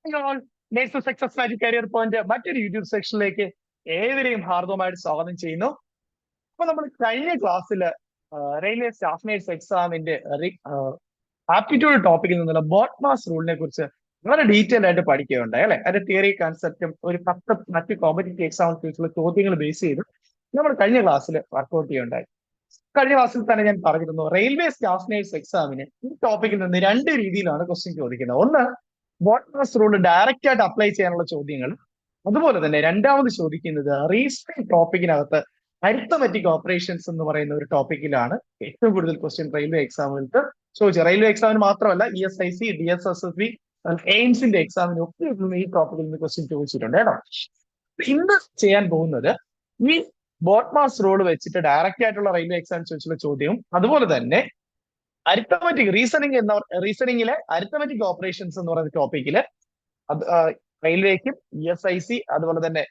Success magic career point മറ്റൊരു YouTube സെക്ഷനിലേക്ക് ഏവരെയും ഹാർദവമായിട്ട് സ്വാഗതം ചെയ്യുന്നു. അപ്പൊ നമ്മൾ കഴിഞ്ഞ ക്ലാസ്സിൽ റെയിൽവേ സ്റ്റാഫ് നേഴ്സ് എക്സാമിന്റെ ആപ്റ്റിറ്റ്യൂഡ് ടോപ്പിക്കിൽ നിന്നുള്ള ബോട്ട്മാസ് റൂളിനെ കുറിച്ച് വളരെ ഡീറ്റെയിൽ ആയിട്ട് പഠിക്കുകയുണ്ടായി അല്ലെ. അതിന്റെ തിയറി കൺസെപ്റ്റും ഒരു 10 മറ്റ് കോമ്പറ്റേറ്റീവ് എക്സാമിനുള്ള ചോദ്യങ്ങൾ ബേസ് ചെയ്ത് നമ്മൾ കഴിഞ്ഞ ക്ലാസ്സിൽ വർക്ക്ഔട്ട് ചെയ്യുകയുണ്ടായി. കഴിഞ്ഞ ക്ലാസ്സിൽ തന്നെ ഞാൻ പറഞ്ഞിരുന്നു, റെയിൽവേ സ്റ്റാഫ് നേഴ്സ് എക്സാമിന് ഈ ടോപ്പിക്കിൽ നിന്ന് രണ്ട് രീതിയിലാണ് ക്വസ്റ്റ്യൻ ചോദിക്കുന്നത്. ഒന്ന്, ബോട്ട്മാസ് റൂൾ ഡയറക്റ്റ് ആയിട്ട് അപ്ലൈ ചെയ്യാനുള്ള ചോദ്യങ്ങൾ. അതുപോലെ തന്നെ രണ്ടാമത് ചോദിക്കുന്നത് റീസണിംഗ് ടോപ്പിക്കിനകത്ത് അരിത്തമെറ്റിക് ഓപ്പറേഷൻസ് എന്ന് പറയുന്ന ഒരു ടോപ്പിക്കിലാണ് ഏറ്റവും കൂടുതൽ ക്വസ്റ്റ്യൻ റെയിൽവേ എക്സാമുകൾക്ക് ചോദിച്ചത്. റെയിൽവേ എക്സാമിന് മാത്രമല്ല, ESIC, DSSSB, എയിംസിന്റെ എക്സാമിന് ഒക്കെ ഈ ടോപ്പിക്കിൽ നിന്ന് ക്വസ്റ്റ്യൻ ചോദിച്ചിട്ടുണ്ട് കേട്ടോ. ഇന്ന് ചെയ്യാൻ പോകുന്നത് ഈ ബോട്ട്മാസ് റൂൾ വെച്ചിട്ട് ഡയറക്റ്റ് ആയിട്ടുള്ള റെയിൽവേ എക്സാം ചോദിച്ചുള്ള ചോദ്യവും അതുപോലെ തന്നെ അരിത്തമെറ്റിക് റീസണിങ്ങിലെ അരിത്തമെറ്റിക് ഓപ്പറേഷൻസ് എന്ന് പറയുന്ന ടോപ്പിക്കില് റെയിൽവേക്കും ESIC അതുപോലെ തന്നെ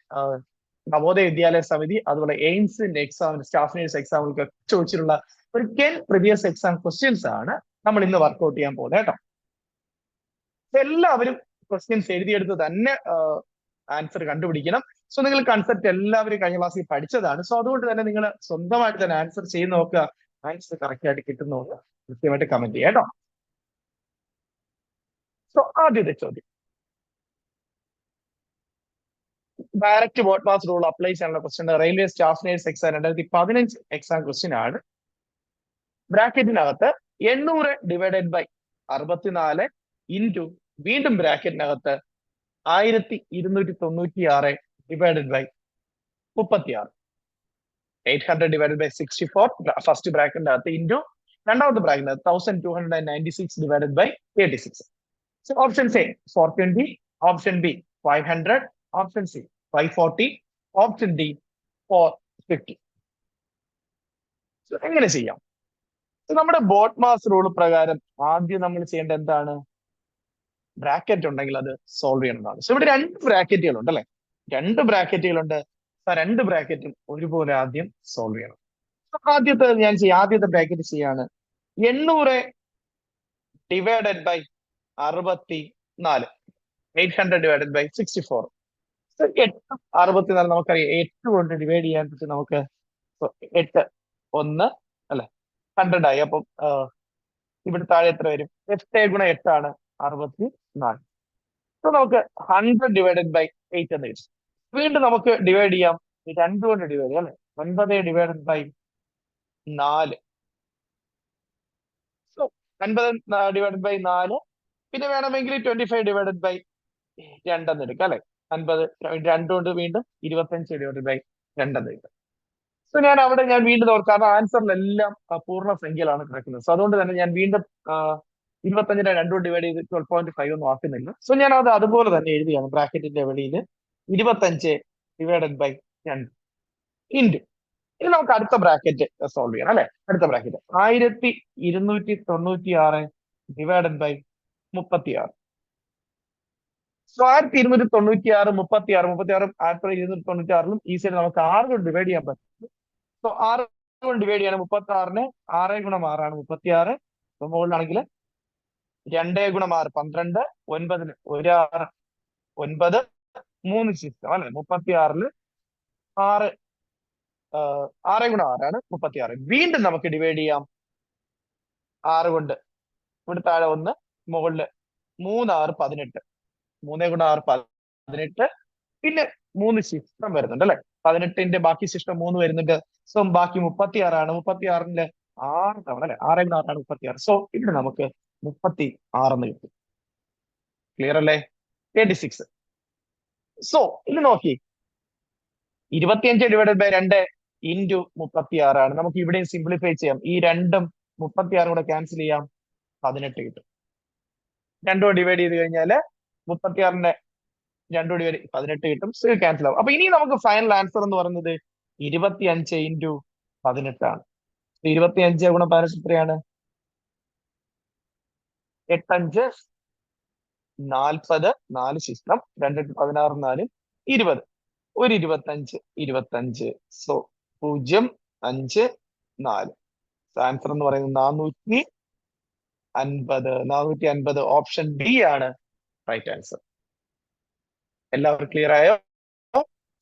നവോദയ വിദ്യാലയ സമിതി അതുപോലെ എയിംസിന്റെ എക്സാമിന് സ്റ്റാഫ് നേഴ്സ് എക്സാമുകൾക്ക് ചോദിച്ചിട്ടുള്ള ഒരു 10 പ്രീവിയസ് എക്സാം ക്വസ്റ്റ്യൻസ് ആണ് നമ്മൾ ഇന്ന് വർക്ക്ഔട്ട് ചെയ്യാൻ പോകുന്നത് കേട്ടോ. എല്ലാവരും ക്വസ്റ്റ്യൻസ് എഴുതിയെടുത്ത് തന്നെ ആൻസർ കണ്ടുപിടിക്കണം. സോ നിങ്ങൾ കൺസെപ്റ്റ് എല്ലാവരും കഴിഞ്ഞ ക്ലാസ്സിൽ പഠിച്ചതാണ്. സോ അതുകൊണ്ട് തന്നെ നിങ്ങൾ സ്വന്തമായിട്ട് തന്നെ ആൻസർ ചെയ്ത് നോക്കുക. ആൻസർ കറക്റ്റ് ആയിട്ട് കിട്ടുന്ന കൃത്യമായിട്ട് കമന്റ് ചെയ്യാം കേട്ടോ. സോ ആദ്യത്തെ ചോദ്യം, ഡയറക്റ്റ് ബോട്ട്മാസ് റൂൾ അപ്ലൈ ചെയ്യാനുള്ള question railway staff nurse exam 2015 exam question ആണ്. ബ്രാക്കറ്റിനകത്ത് 800 ഡിവൈഡഡ് ബൈ 64 ഇൻറ്റു വീണ്ടും ബ്രാക്കറ്റിനകത്ത് 1296 divided by 36. 800 divided by 64 first ബ്രാക്കറ്റിനകത്ത് ഇൻറ്റു രണ്ടാമത്തെ ബ്രാക്കറ്റിനകത്ത് 1296 divided by 36. So option A 420, option B 500, option C 540, option D 450. So എങ്ങനെ ചെയ്യാം? നമ്മുടെ ബോട്ട്മാസ് റൂൾ പ്രകാരം ആദ്യം നമ്മൾ ചെയ്യേണ്ട എന്താണ്? ബ്രാക്കറ്റ് ഉണ്ടെങ്കിൽ അത് സോൾവ് ചെയ്യണമെന്നാണ്. സോ ഇവിടെ രണ്ട് ബ്രാക്കറ്റുകളുണ്ട് അല്ലെ, രണ്ട് ബ്രാക്കറ്റുകളുണ്ട്. രണ്ട് ബ്രാക്കറ്റും ഒരുപോലെ ആദ്യം സോൾവ് ചെയ്യണം. ആദ്യത്തെ ഞാൻ ആദ്യത്തെ ബ്രാക്കറ്റ് ചെയ്യാണ്. 800 ഡിവൈഡഡ് ബൈ 64, 800 ഡിവൈഡഡ് ബൈ 64. 64 നമുക്കറിയാം, 8 കൊണ്ട് ഡിവൈഡ് ചെയ്യാൻ പറ്റും നമുക്ക്. 8 1 അല്ലെ, 100 ആയി. അപ്പം ഇവിടെ താഴെ എത്ര വരും? 8 ഗുണം 8 ആണ് 64. സോ നമുക്ക് 100 ഡിവൈഡഡ് ബൈ 8 എന്ന് കിട്ടും. വീണ്ടും നമുക്ക് ഡിവൈഡ് ചെയ്യാം, 2 കൊണ്ട് ഡിവൈഡ് ചെയ്യാം അല്ലെ. 9 divided by 4. So 9 divided by 4. പിന്നെ വേണമെങ്കിൽ 25 ഡിവൈഡഡ് ബൈ 2 എന്ന് എടുക്കാം അല്ലെ. 50 2 കൊണ്ട് വീണ്ടും 25 ഡിവൈഡഡ് ബൈ 2 എന്ന് എടുക്കാം. സോ ഞാൻ വീണ്ടും കാരണം ആൻസറിലെല്ലാം പൂർണ്ണ സംഖ്യയിലാണ് കിടക്കുന്നത്. സോ അതുകൊണ്ട് തന്നെ ഞാൻ വീണ്ടും 25 2 ഡിവൈഡ് ചെയ്ത് 12.5 ഒന്നും ആക്കുന്നില്ല. സോ ഞാൻ അത് അതുപോലെ തന്നെ എഴുതിയാണ് ബ്രാക്കറ്റിന്റെ വെളിയിൽ 25 ഡിവൈഡഡ് ബൈ 2 ഇൻറ്റു. ഇനി നമുക്ക് അടുത്ത ബ്രാക്കറ്റ് സോൾവ് ചെയ്യണം അല്ലെ. അടുത്ത ബ്രാക്കറ്റ് 1296 ഡിവൈഡഡ് ബൈ 36. സോ 1296 36 1296 ഈ സൈഡ് നമുക്ക് 6 കൊണ്ട് ഡിവൈഡ് ചെയ്യാൻ പറ്റും. സോ 6 കൊണ്ട് ഡിവൈഡ് ചെയ്യണം. 36 6 ഗുണം 6 ആണ് 36. മുകളിലാണെങ്കിൽ 2 ഗുണം 6 12, 9 1 6 9 3 സിസ്റ്റം അല്ലെ. 36 6 ഗുണം 6 ആണ് 36. വീണ്ടും നമുക്ക് ഡിവൈഡ് ചെയ്യാം 6 കൊണ്ട്. ഇവിടെ താഴെ 1, മുകളില് 3 6 18. 3 ഗുണം 6 18. പിന്നെ 3 ശിഷ്ടം വരുന്നുണ്ട് അല്ലെ. 18ന്റെ ബാക്കി ശിഷ്ടം 3 വരുന്നുണ്ട്. സോ ബാക്കി 36 ആണ്. 36ന്റെ 6 തവണ അല്ലെ. 6 ഗുണം 6 ആണ് 36. സോ ഇവിടെ നമുക്ക് 36 എന്ന് കിട്ടും. ക്ലിയർ അല്ലേ? 36. സോ ഇത് നോക്കി, 25 ഡിവൈഡഡ് ബൈ 2 ഇൻറ്റു 36 ആണ്. നമുക്ക് ഇവിടെയും സിംപ്ലിഫൈ ചെയ്യാം. ഈ 2ഉം 36 കൂടെ ക്യാൻസൽ ചെയ്യാം, 18 കിട്ടും. 2 ഡിവൈഡ് ചെയ്ത് കഴിഞ്ഞാൽ 36ന്റെ 2 ഡിവൈഡ് 18 കിട്ടും. സോ ക്യാൻസൽ ആവും. അപ്പൊ ഇനി നമുക്ക് ഫൈനൽ ആൻസർ എന്ന് പറയുന്നത് 25 ഇൻറ്റു 18 ആണ്. 25 ഗുണം 18 എത്രയാണ്? 8 5 40. 4 ശിഷ്ടം 2 16 4 20. ഒരു 25. സോ 0 5 4. ആൻസർ എന്ന് പറയുന്നത് 450. ഓപ്ഷൻ ഡി ആണ് റൈറ്റ് ആൻസർ. എല്ലാവർക്കും ക്ലിയർ ആയോ?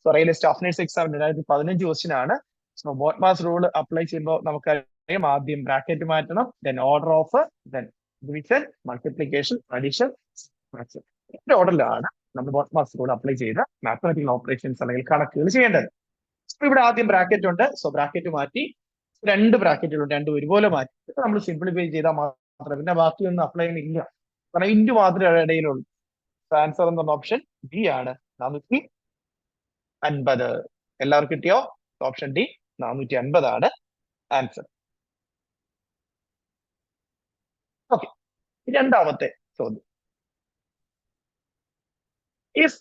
So railway staff nurse exam 2015 question ആണ്. So BODMAS rule apply ചെയ്യുമ്പോൾ നമുക്കറിയാം ആദ്യം ബ്രാക്കറ്റ് മാറ്റണം, then order of, then division, multiplication, addition, ഇതിന്റെ ഓർഡറിലാണ് നമ്മൾ ബോട്ട് മാസ് റൂൾ അപ്ലൈ ചെയ്ത മാത്തമാറ്റിക്കൽ ഓപ്പറേഷൻസ് അല്ലെങ്കിൽ കണക്കുകൾ ചെയ്യേണ്ടത്. ഇവിടെ ആദ്യം ബ്രാക്കറ്റ് ഉണ്ട്, സോ ബ്രാക്കറ്റ് മാറ്റി, രണ്ട് ബ്രാക്കറ്റുകളുണ്ട്, രണ്ടും ഒരുപോലെ മാറ്റി നമ്മൾ സിംപ്ലിഫൈ ചെയ്താൽ മാത്രം, പിന്നെ ബാക്കിയൊന്നും അപ്ലൈ ഇല്ല, കാരണം ഇൻറ്റു മാത്രമേ ഇടയിലുള്ളൂ. ആൻസർ എന്ന് പറഞ്ഞ ഓപ്ഷൻ ബി ആണ്, 450. എല്ലാവർക്കും കിട്ടിയോ? ഓപ്ഷൻ ഡി 450 ആണ് ആൻസർ. ഓക്കെ, രണ്ടാമത്തെ ചോദ്യം. If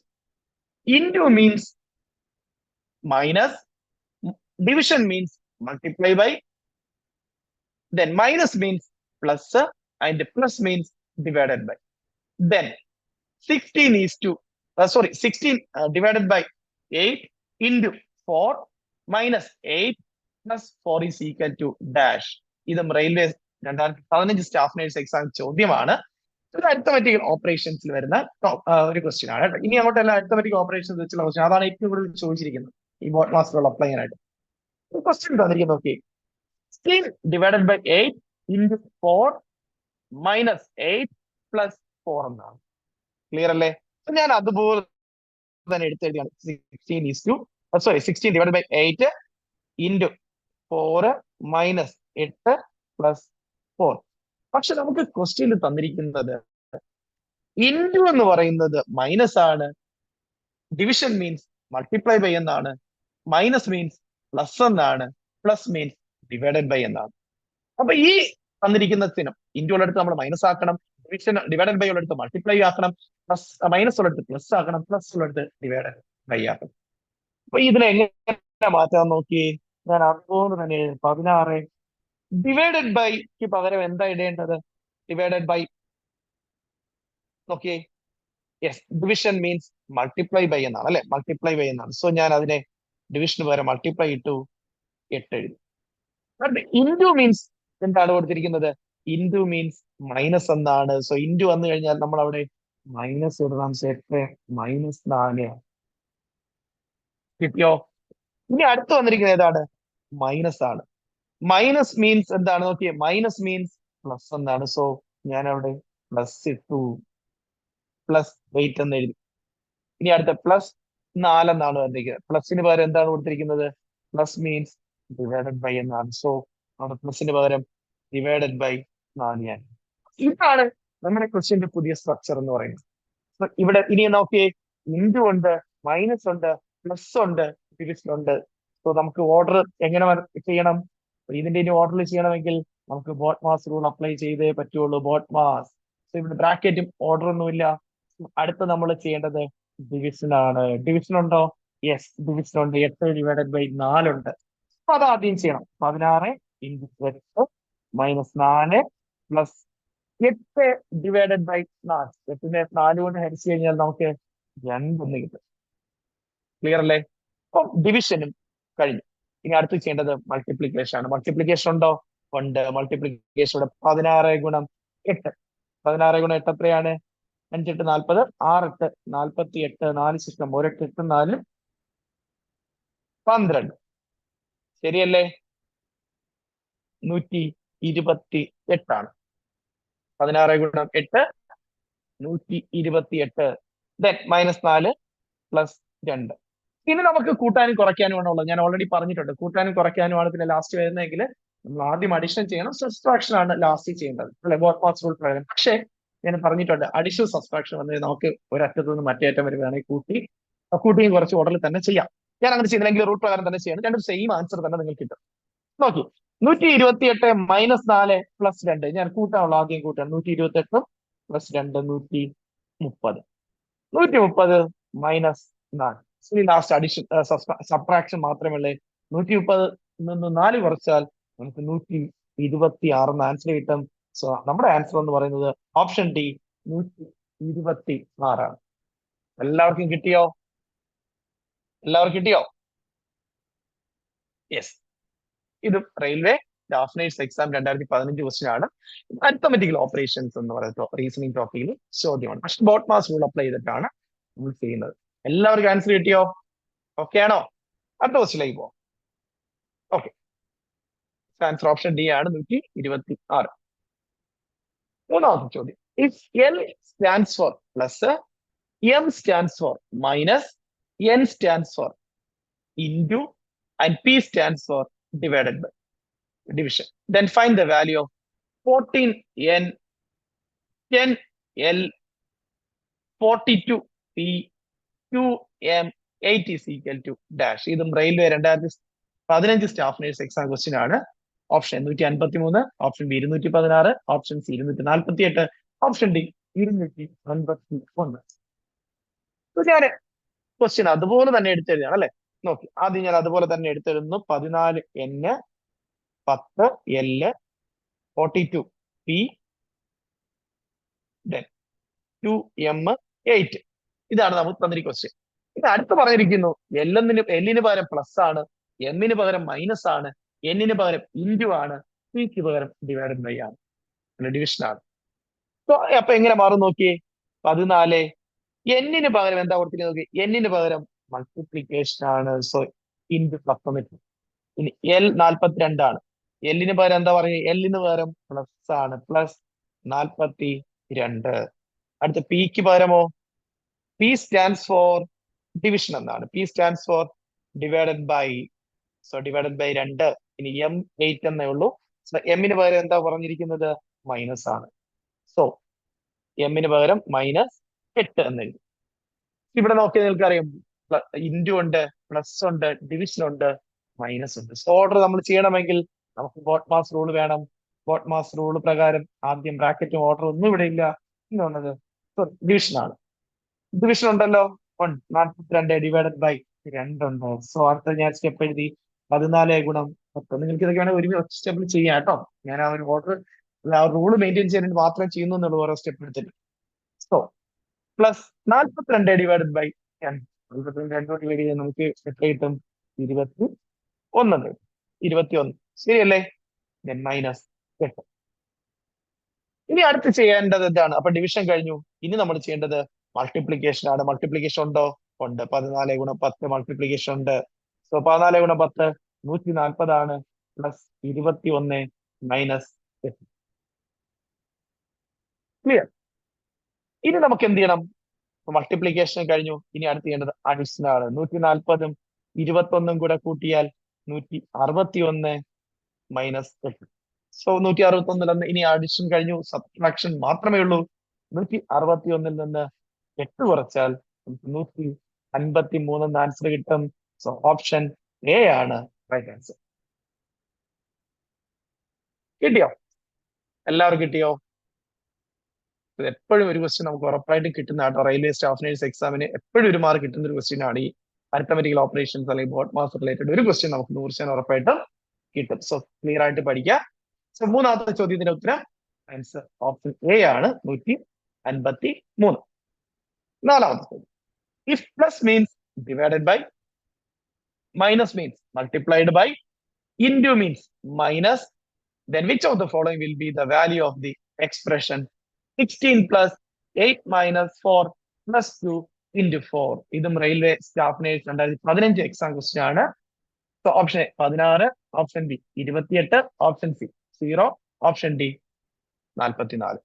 into means minus, division means multiply by, then minus means plus, and plus means divided by, then 16 divided by 8 into 4 minus 8 plus 4 is equal to dash. ഇതും railway 2015 staff nurse exam ചോദ്യമാണ്. ഇത് arithmetical ഓപ്പറേഷൻസിൽ വരുന്ന ഒരു question ആണ്. ഇനി അങ്ങോട്ടെല്ലാം arithmetical operations വെച്ചുള്ള question, അതാണ് ഏറ്റവും കൂടുതൽ ചോദിച്ചിരിക്കുന്നത് ഈ ബോട്ട് മാസ്റ്റർ അപ്ലൈ ചെയ്യാനായിട്ട്. ക്വസ്റ്റ്യൻ തന്നിരിക്കുന്നു, നോക്കി, 16 divided by 8 into 4 minus 8 plus 4 എന്നാണ്. ക്ലിയർ അല്ലേ? ഞാൻ അതുപോലെ തന്നെ എടുത്തെഴുതിയാണ്. 16 divided by 8 into 4 minus 8 plus 4. പക്ഷെ നമുക്ക് ക്വസ്റ്റ്യനിൽ തന്നിരിക്കുന്നത് ഇൻറ്റു എന്ന് പറയുന്നത് മൈനസ് ആണ്, ഡിവിഷൻ മീൻസ് മൾട്ടിപ്ലൈ ബൈ എന്നാണ്, മൈനസ് മീൻസ് പ്ലസ് എന്നാണ്, പ്ലസ് മീൻസ് ഡിവൈഡഡ് ബൈ എന്നാണ്. അപ്പൊ ഈ തന്നിരിക്കുന്നതിനും ഇൻറ്റു ഉള്ളടുത്ത് നമ്മൾ മൈനസ് ആക്കണം, ഡിവിഷൻ ഡിവൈഡഡ് ബൈ ഉള്ളടുത്ത് മൾട്ടിപ്ലൈ ആക്കണം, പ്ലസ് മൈനസ് ഉള്ളടുത്ത് പ്ലസ് ആക്കണം, പ്ലസ് ഉള്ളടുത്ത് ഡിവൈഡഡ് ബൈ ആക്കണം. അപ്പൊ ഇതിനെ എങ്ങനെ മാറ്റാൻ നോക്കി, ഞാൻ അതുപോലെ തന്നെ 16 ഡിവൈഡഡ് ബൈക്ക് പകരം എന്താ ഇടേണ്ടത്? ഡിവൈഡഡ് ബൈ, നോക്കിയേ, yes, division means multiply by എന്നാണ് അല്ലെ, മൾട്ടിപ്ലൈ ബൈ എന്നാണ്. സോ ഞാൻ അതിനെ ഡിവിഷന് പകരം മൾട്ടിപ്ലൈ ഇട്ടു, 8 എഴുതി. ഇൻറ്റു മീൻസ് എന്താണ് കൊടുത്തിരിക്കുന്നത്? ഇൻറ്റു മീൻസ് മൈനസ് എന്നാണ്. സോ ഇൻറ്റു വന്നു കഴിഞ്ഞാൽ നമ്മൾ അവിടെ മൈനസ് ഇടണം. 8 മൈനസ് 4 കിട്ടിയോ? ഇനി അടുത്ത് വന്നിരിക്കുന്നത് ഏതാണ്? മൈനസ് ആണ്. മൈനസ് മീൻസ് എന്താണ്? നോക്കിയേ, മൈനസ് മീൻസ് പ്ലസ് എന്നാണ്. സോ ഞാൻ അവിടെ പ്ലസ് ഇട്ടു, പ്ലസ് 8 എന്ന് എഴുതി. ഇനി അടുത്ത പ്ലസ് 4 എന്നാണ് വന്നിരിക്കുന്നത്. പ്ലസിന് പകരം എന്താണ് കൊടുത്തിരിക്കുന്നത്? പ്ലസ് മീൻസ് ഡിവൈഡഡ് ബൈ എന്നാണ്. സോ അവിടെ പ്ലസിന് പകരം ഡിവൈഡഡ് ബൈ 4. ഇതാണ് നമ്മുടെ ക്വസ്റ്റ്യന്റെ പുതിയ സ്ട്രക്ചർ എന്ന് പറയുന്നത്. ഇവിടെ ഇനി നോക്കിയേ, ഇൻറ്റു ഉണ്ട്, മൈനസ് ഉണ്ട്, പ്ലസ് ഉണ്ട്, ഡിവിഷൻ ഉണ്ട്. സോ നമുക്ക് ഓർഡർ എങ്ങനെ ചെയ്യണം? ഇതിന്റെ ഇനി ഓർഡറിൽ ചെയ്യണമെങ്കിൽ നമുക്ക് ബോട്ട് മാസ് റൂൾ അപ്ലൈ ചെയ്തേ പറ്റുള്ളൂ. Boat mass. സോ ഇവിടെ ബ്രാക്കറ്റും ഓർഡർ ഒന്നുമില്ല. അടുത്ത് നമ്മൾ ചെയ്യേണ്ടത് ഡിവിഷൻ ആണ്. ഡിവിഷൻ ഉണ്ടോ? യെസ്, ഡിവിഷൻ ഉണ്ട്. 8 ഡിവൈഡഡ് ബൈ 4 ഉണ്ട്. അപ്പൊ അത് ആദ്യം ചെയ്യണം. 16 into 8 minus 4 plus 8 divided by 4. 8നെ 4 കൊണ്ട് ഹരിച്ചു കഴിഞ്ഞാൽ നമുക്ക് 2 എന്ന് കിട്ടും. ക്ലിയർ അല്ലേ? അപ്പൊ ഡിവിഷനും കഴിഞ്ഞു. ഇനി അടുത്ത് ചെയ്യേണ്ടത് മൾട്ടിപ്ലിക്കേഷൻ ആണ്. മൾട്ടിപ്ലിക്കേഷൻ ഉണ്ടോ? ഉണ്ട്. മൾട്ടിപ്ലിക്കേഷൻ ഇവിടെ 16 ഗുണം 8. 16 ഗുണം 8 എത്രയാണ്? 5 8 40, 6 8 48, 4 ശിഷ്ടം 1 8 8 4 12. ശരിയല്ലേ? 128 ആണ്. 16 ഗുണം 8 128. Then minus 4 plus 2. ഇനി നമുക്ക് കൂട്ടാനും കുറയ്ക്കാനും ആണുള്ളത്. ഞാൻ ഓൾറെഡി പറഞ്ഞിട്ടുണ്ട്, കൂട്ടാനും കുറയ്ക്കാനുമാണ് പിന്നെ ലാസ്റ്റ് വരുന്നതെങ്കിൽ നമ്മൾ ആദ്യം അഡീഷൻ ചെയ്യണം, സബ്സ്ട്രാക്ഷൻ ആണ് ലാസ്റ്റ് ചെയ്യേണ്ടത് അല്ലെ, ബോട്ട് മാസ് റൂൾ പ്രകാരം. പക്ഷേ ഞാൻ പറഞ്ഞിട്ടുണ്ട്, അഡീഷണൽ സബ്സ്ട്രാക്ഷൻ വന്നത് നമുക്ക് ഒരറ്റത്തു നിന്ന് മറ്റേ അറ്റം വരെ വേണമെങ്കിൽ കൂട്ടിയും കുറച്ച് ഓർഡറിൽ തന്നെ ചെയ്യാം. ഞാൻ അങ്ങനെ ചെയ്യുന്നില്ലെങ്കിൽ റൂൾ പ്രകാരം തന്നെ ചെയ്യണം. രണ്ടും സെയിം ആൻസർ തന്നെ നിങ്ങൾക്ക് കിട്ടും. നോക്കി, 128 മൈനസ് 4 പ്ലസ് 2. ഞാൻ കൂട്ടാനുള്ള ആദ്യം കൂട്ടാണ്. 128 പ്ലസ് 2 130. 130 മൈനസ് 4. ഇനി ലാസ്റ്റ് അഡീഷൻ സബ്ട്രാക്ഷൻ മാത്രമേ. 130 നിന്ന് 4 കുറച്ചാൽ നമുക്ക് 126 എന്ന് ആൻസർ കിട്ടും. സോ നമ്മുടെ ആൻസർ എന്ന് പറയുന്നത് ഓപ്ഷൻ ഡി 126 ആണ്. എല്ലാവർക്കും കിട്ടിയോ? എല്ലാവർക്കും കിട്ടിയോ? യെസ്. ഇത് railway staff nurse exam 2015 question ആണ്. അരിത്തമെറ്റിക്കൽ ഓപ്പറേഷൻസ് എന്ന് പറയുന്നത് റീസണിംഗ് ടോപ്പിക്കിൽ ചോദ്യമാണ്. പക്ഷെ ബോട്ട് മാസ് റൂൾ അപ്ലൈ ചെയ്തിട്ടാണ് നമ്മൾ ചെയ്യുന്നത്. എല്ലാവർക്കും ആൻസർ കിട്ടിയോ? ഓക്കെ ആണോ? അടുത്ത ക്വസ്റ്റിലേക്ക് പോവാം. ഓക്കെ, ആൻസർ ഓപ്ഷൻ ഡി ആണ് 126. മൂന്നാമത്തെ ചോദ്യം. If L stands for plus, M stands for minus, N stands for into and P stands for divided by division, then find the value of 14n, 10l, 42p, 2m, 8 is equal to dash. ഇതും railway 2015 staff nurse exam question ആണ്. Option 153, option B 216, option C 248, option D 251. ഞാൻ question അതുപോലെ തന്നെ എടുത്തെഴുതിയാണ് അല്ലെ. നോക്കി, ആദ്യം ഞാൻ അതുപോലെ തന്നെ എടുത്തെഴുതുന്നു. 14n, 10l, 42p, 2m, 8. ഇതാണ് നമുക്ക് തന്നിരിക്കുന്ന ക്വസ്റ്റ്യൻ. ഇത് അടുത്ത് പറഞ്ഞിരിക്കുന്നു എല്ലിന് പകരം പ്ലസ് ആണ്, എമ്മിന് പകരം മൈനസ് ആണ്, എന്നിന് പകരം ഇൻറ്റു ആണ്, പിക്ക് പകരം ഡിവൈഡഡ് ബൈ ആണ്, ഡിവിഷൻ ആണ്. അപ്പൊ എങ്ങനെ മാറും നോക്കിയേ. 14 എന്നിന് പകരം എന്താ കൊടുത്തിരിക്കുന്നത് നോക്കി, എന്നിന് പകരം മൾട്ടിപ്ലിക്കേഷൻ ആണ്. So into plus. ഇനി എൽ 42 ആണ്, എല്ലിന് പകരം എന്താ പറയുക, എല്ലിന് പകരം പ്ലസ് ആണ്, പ്ലസ് 42. അടുത്ത പിക്ക് പകരമോ, പി സ്റ്റാൻഡ്സ് ഫോർ ഡിവിഷൻ എന്നാണ്, P stands for divided by, so divided by 2. ഇനി എം 8 എന്നേ ഉള്ളൂ. സോ എമ്മിന് പകരം എന്താ പറഞ്ഞിരിക്കുന്നത്, മൈനസ് ആണ്. സോ എമ്മിന് പകരം -8 എന്ന് എഴുതി. ഇവിടെ നോക്കിയാൽ നിങ്ങൾക്കറിയാം ഇൻറ്റു ഉണ്ട്, പ്ലസ് ഉണ്ട്, ഡിവിഷൻ ഉണ്ട്, മൈനസ് ഉണ്ട്. സോ ഓർഡർ നമ്മൾ ചെയ്യണമെങ്കിൽ നമുക്ക് ബോട്ട്മാസ് റൂൾ വേണം. ബോട്ട്മാസ് റൂൾ പ്രകാരം ആദ്യം ബ്രാക്കറ്റും ഓർഡർ ഒന്നും ഇവിടെ ഇല്ല. ഇന്നുള്ളത് ഡിവിഷൻ ആണ്. ഡിവിഷൻ ഉണ്ടല്ലോ, 42 ഡിവൈഡഡ് ബൈ 2 ഉണ്ട്. സോ അടുത്ത ഞാൻ സ്റ്റെപ്പ് എഴുതി 14 ഗുണം 10. നിങ്ങൾക്ക് ഇതൊക്കെ വേണമെങ്കിൽ ഒരുമിച്ച് സ്റ്റെപ്പിൽ ചെയ്യാം കേട്ടോ. ഞാൻ ആ ഒരു ഓർഡർ, ആ റൂൾ മെയിൻറ്റെയിൻ ചെയ്യാൻ മാത്രമേ ചെയ്യുന്നു എന്നുള്ളൂ, ഓരോ സ്റ്റെപ്പ് എടുത്തിട്ട്. So plus 42 divided by 2. 42 divide ചെയ്ത് നമുക്ക് എത്ര കിട്ടും, 21. 21 ശരിയല്ലേ. മൈനസ് 8. ഇനി അടുത്ത് ചെയ്യേണ്ടത് എന്താണ്? അപ്പൊ ഡിവിഷൻ കഴിഞ്ഞു. ഇനി നമ്മൾ ചെയ്യേണ്ടത് മൾട്ടിപ്ലിക്കേഷൻ ആണ്. മൾട്ടിപ്ലിക്കേഷൻ ഉണ്ടോ? ഉണ്ട്. 14 ഗുണം 10 മൾട്ടിപ്ലിക്കേഷൻ ഉണ്ട്. സോ 14 ഗുണം 10 140 ആണ്, പ്ലസ് 21 മൈനസ് 8. ക്ലിയർ? ഇനി നമുക്ക് എന്ത് ചെയ്യണം? മൾട്ടിപ്ലിക്കേഷൻ കഴിഞ്ഞു. ഇനി അടുത്ത് ചെയ്യേണ്ടത് അഡിഷൻ ആണ്. 140 21 കൂടെ കൂട്ടിയാൽ 161 മൈനസ് 8. സോ 161 ഇനി അഡിഷൻ കഴിഞ്ഞു, സബ്ട്രാക്ഷൻ മാത്രമേ ഉള്ളൂ. 161 നിന്ന് 8 കുറച്ചാൽ 153 എന്ന ആൻസർ കിട്ടും. സോ ഓപ്ഷൻ എ ആണ് റൈറ്റ് ആൻസർ. കിട്ടിയോ? എല്ലാവർക്കും കിട്ടിയോ? ഇത് എപ്പോഴും ഒരു ക്വസ്റ്റ്യൻ നമുക്ക് ഉറപ്പായിട്ടും കിട്ടുന്ന കേട്ടോ. റെയിൽവേ സ്റ്റാഫ് നേഴ്സ് എക്സാമിന് എപ്പോഴും ഒരു മാർക്ക് കിട്ടുന്ന ഒരു ക്വസ്റ്റ്യൻ ആണ് ഈ അരിത്തമെറ്റിക്കൽ ഓപ്പറേഷൻസ് അല്ലെങ്കിൽ ബോട്ട് മാസ് റിലേറ്റഡ് ഒരു ക്വസ്റ്റ്യൻ നമുക്ക് 100% ഉറപ്പായിട്ടും കിട്ടും. സോ ക്ലിയർ ആയിട്ട് പഠിക്കുക. സോ മൂന്നാമത്തെ ചോദ്യത്തിന്റെ ഉത്തരം ആൻസർ ഓപ്ഷൻ എ ആണ്, 153. നാലാമത്തെ ചോദ്യം. If plus means divided by, minus means multiplied by, into means minus, then which of the following will be the value of the expression 16 plus 8 minus 4 plus 2 into 4? ഇതും railway staff nurse 2015 exam question ആണ്. So option A 16, option B 28, option C 0, option D 44.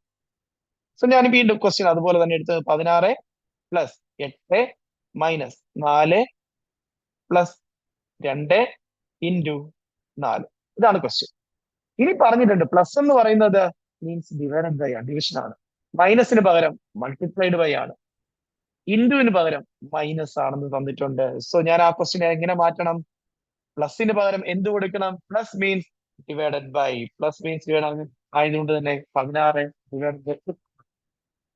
So ഞാൻ വീണ്ടും question അതുപോലെ തന്നെ എടുത്തത് 16 plus 8 minus 4 plus 2 into 4. ഇതാണ് question. ഇനി പറഞ്ഞിട്ടുണ്ട് പ്ലസ് എന്ന് പറയുന്നത് മീൻസ് ഡിവൈഡഡ് ബൈ ആണ്, ഡിവിഷൻ ആണ്. മൈനസിന് പകരം മൾട്ടിപ്ലൈഡ് ബൈ ആണ്, ഇൻറ്റുവിന് പകരം മൈനസ് ആണെന്ന് തന്നിട്ടുണ്ട്. സോ ഞാൻ ആ ക്വസ്റ്റ്യൻ എങ്ങനെ മാറ്റണം? പ്ലസിന് പകരം എന്ത് കൊടുക്കണം? Plus means divided by, plus means divide ആയതുകൊണ്ട് തന്നെ 16 ഡിവൈഡഡ് ബൈ.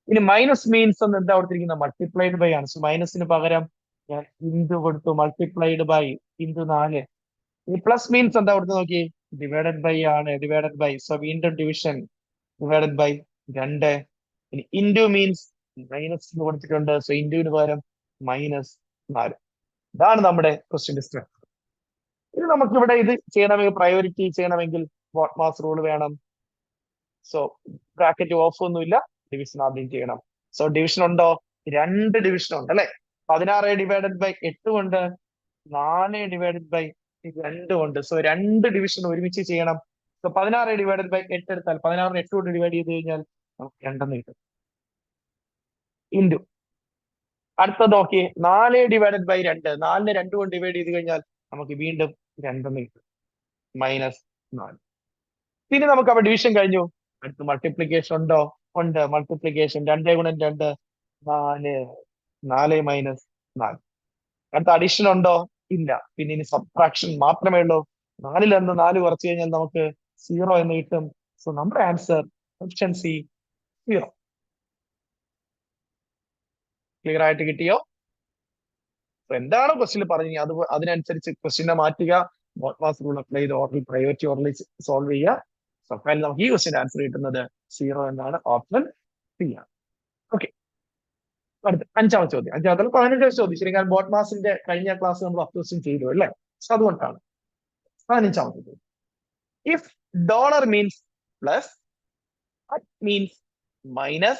ഇനി മൈനസ് മീൻസ് എന്ന് എന്താ കൊടുത്തിരിക്കുന്നത്? മൾട്ടിപ്ലൈഡ് ബൈ ആണ്. സോ മൈനസിന് പകരം ഞാൻ ഇൻറ്റു കൊടുത്തു, മൾട്ടിപ്ലൈഡ് ബൈ ഇൻറ്റു 4. ഈ പ്ലസ് മീൻസ് എന്താ കൊടുത്ത് നോക്കി? ഡിവൈഡഡ് ബൈ ആണ്, ഡിവൈഡഡ് ബൈ. സോ വീണ്ടും ഡിവിഷൻ, ഡിവൈഡഡ് ബൈ 2. ഇനി ഇൻറ്റു മീൻസ് മൈനസ് കൊടുത്തിട്ടുണ്ട്. സോ ഇൻറ്റുവിന് പകരം -4. ഇതാണ് നമ്മുടെ ക്വസ്റ്റ്യൻ സ്ട്രക്ചർ. ഇനി നമുക്ക് ഇവിടെ ഇത് ചെയ്യണമെങ്കിൽ, പ്രയോറിറ്റി ചെയ്യണമെങ്കിൽ ബോട്ട്മാസ് റൂൾ വേണം. സോ ബ്രാക്കറ്റ് ഓഫ് ഒന്നുമില്ല, ഡിവിഷൻ ആദ്യം ചെയ്യണം. സോ ഡിവിഷൻ ഉണ്ടോ? 2 ഡിവിഷൻ ഉണ്ട് അല്ലെ. 16 ഡിവൈഡഡ് ബൈ 8 കൊണ്ട് 4 ഡിവൈഡഡ് ബൈ 2 കൊണ്ട്. സോ 2 ഡിവിഷൻ ഒരുമിച്ച് ചെയ്യണം. സോ 16 ഡിവൈഡഡ് ബൈ 8 എടുത്താൽ 16 8 കൊണ്ട് ഡിവൈഡ് ചെയ്ത് കഴിഞ്ഞാൽ നമുക്ക് 2 കിട്ടും. ഇൻറ്റു അടുത്തത് നോക്കി 4 ഡിവൈഡഡ് ബൈ 2, 4നെ 2 കൊണ്ട് ഡിവൈഡ് ചെയ്ത് കഴിഞ്ഞാൽ നമുക്ക് വീണ്ടും 2 കിട്ടും. -4. പിന്നെ നമുക്ക് അവിടെ ഡിവിഷൻ കഴിഞ്ഞു. അടുത്ത് മൾട്ടിപ്ലിക്കേഷൻ ഉണ്ടോ? ഉണ്ട്. മൾട്ടിപ്ലിക്കേഷൻ 2 ഗുണം 2 4, 4 മൈനസ് 4. അടുത്ത അഡീഷൻ ഉണ്ടോ? ഇല്ല. പിന്നെ ഇനി സബ്ട്രാക്ഷൻ മാത്രമേ ഉള്ളൂ. 4ൽ നിന്ന് 4 കുറച്ച് കഴിഞ്ഞാൽ നമുക്ക് 0 എന്ന് കിട്ടും. സോ നമ്മുടെ ആൻസർ ഓപ്ഷൻ സി 0. ക്ലിയർ ആയിട്ട് കിട്ടിയോ? എന്താണോ ക്വസ്റ്റ്യൻ പറഞ്ഞു അത് അതിനനുസരിച്ച് ക്വസ്റ്റ്യനെ മാറ്റുക. ബോട്ട്മാസ് റൂൾ അപ്ലൈ ചെയ്ത് ഓർഡർ പ്രയോറിറ്റി ഓർഡറിൽ സോൾവ് ചെയ്യുക. സോ ഫൈനൽ നമുക്ക് ഈ ക്വസ്റ്റ്യൻ ആൻസർ കിട്ടുന്നത് 0 എന്നാണ്. ഓപ്ഷൻ സി ആണ്. ഓക്കെ, അടുത്ത 5ാമത്തെ ചോദ്യം. 5ാമത്തെ 15 ചോദ്യം. ശരി, കാരണം ബോട്ട്മാസിന്റെ കഴിഞ്ഞ ക്ലാസ് നമ്മൾ 10 ക്വസ്റ്റ്യൻ ചെയ്തു അല്ലേ? സോ അതുകൊണ്ടാണ്. 15ാമത്തെ ചോദ്യം. If dollar means plus, means minus,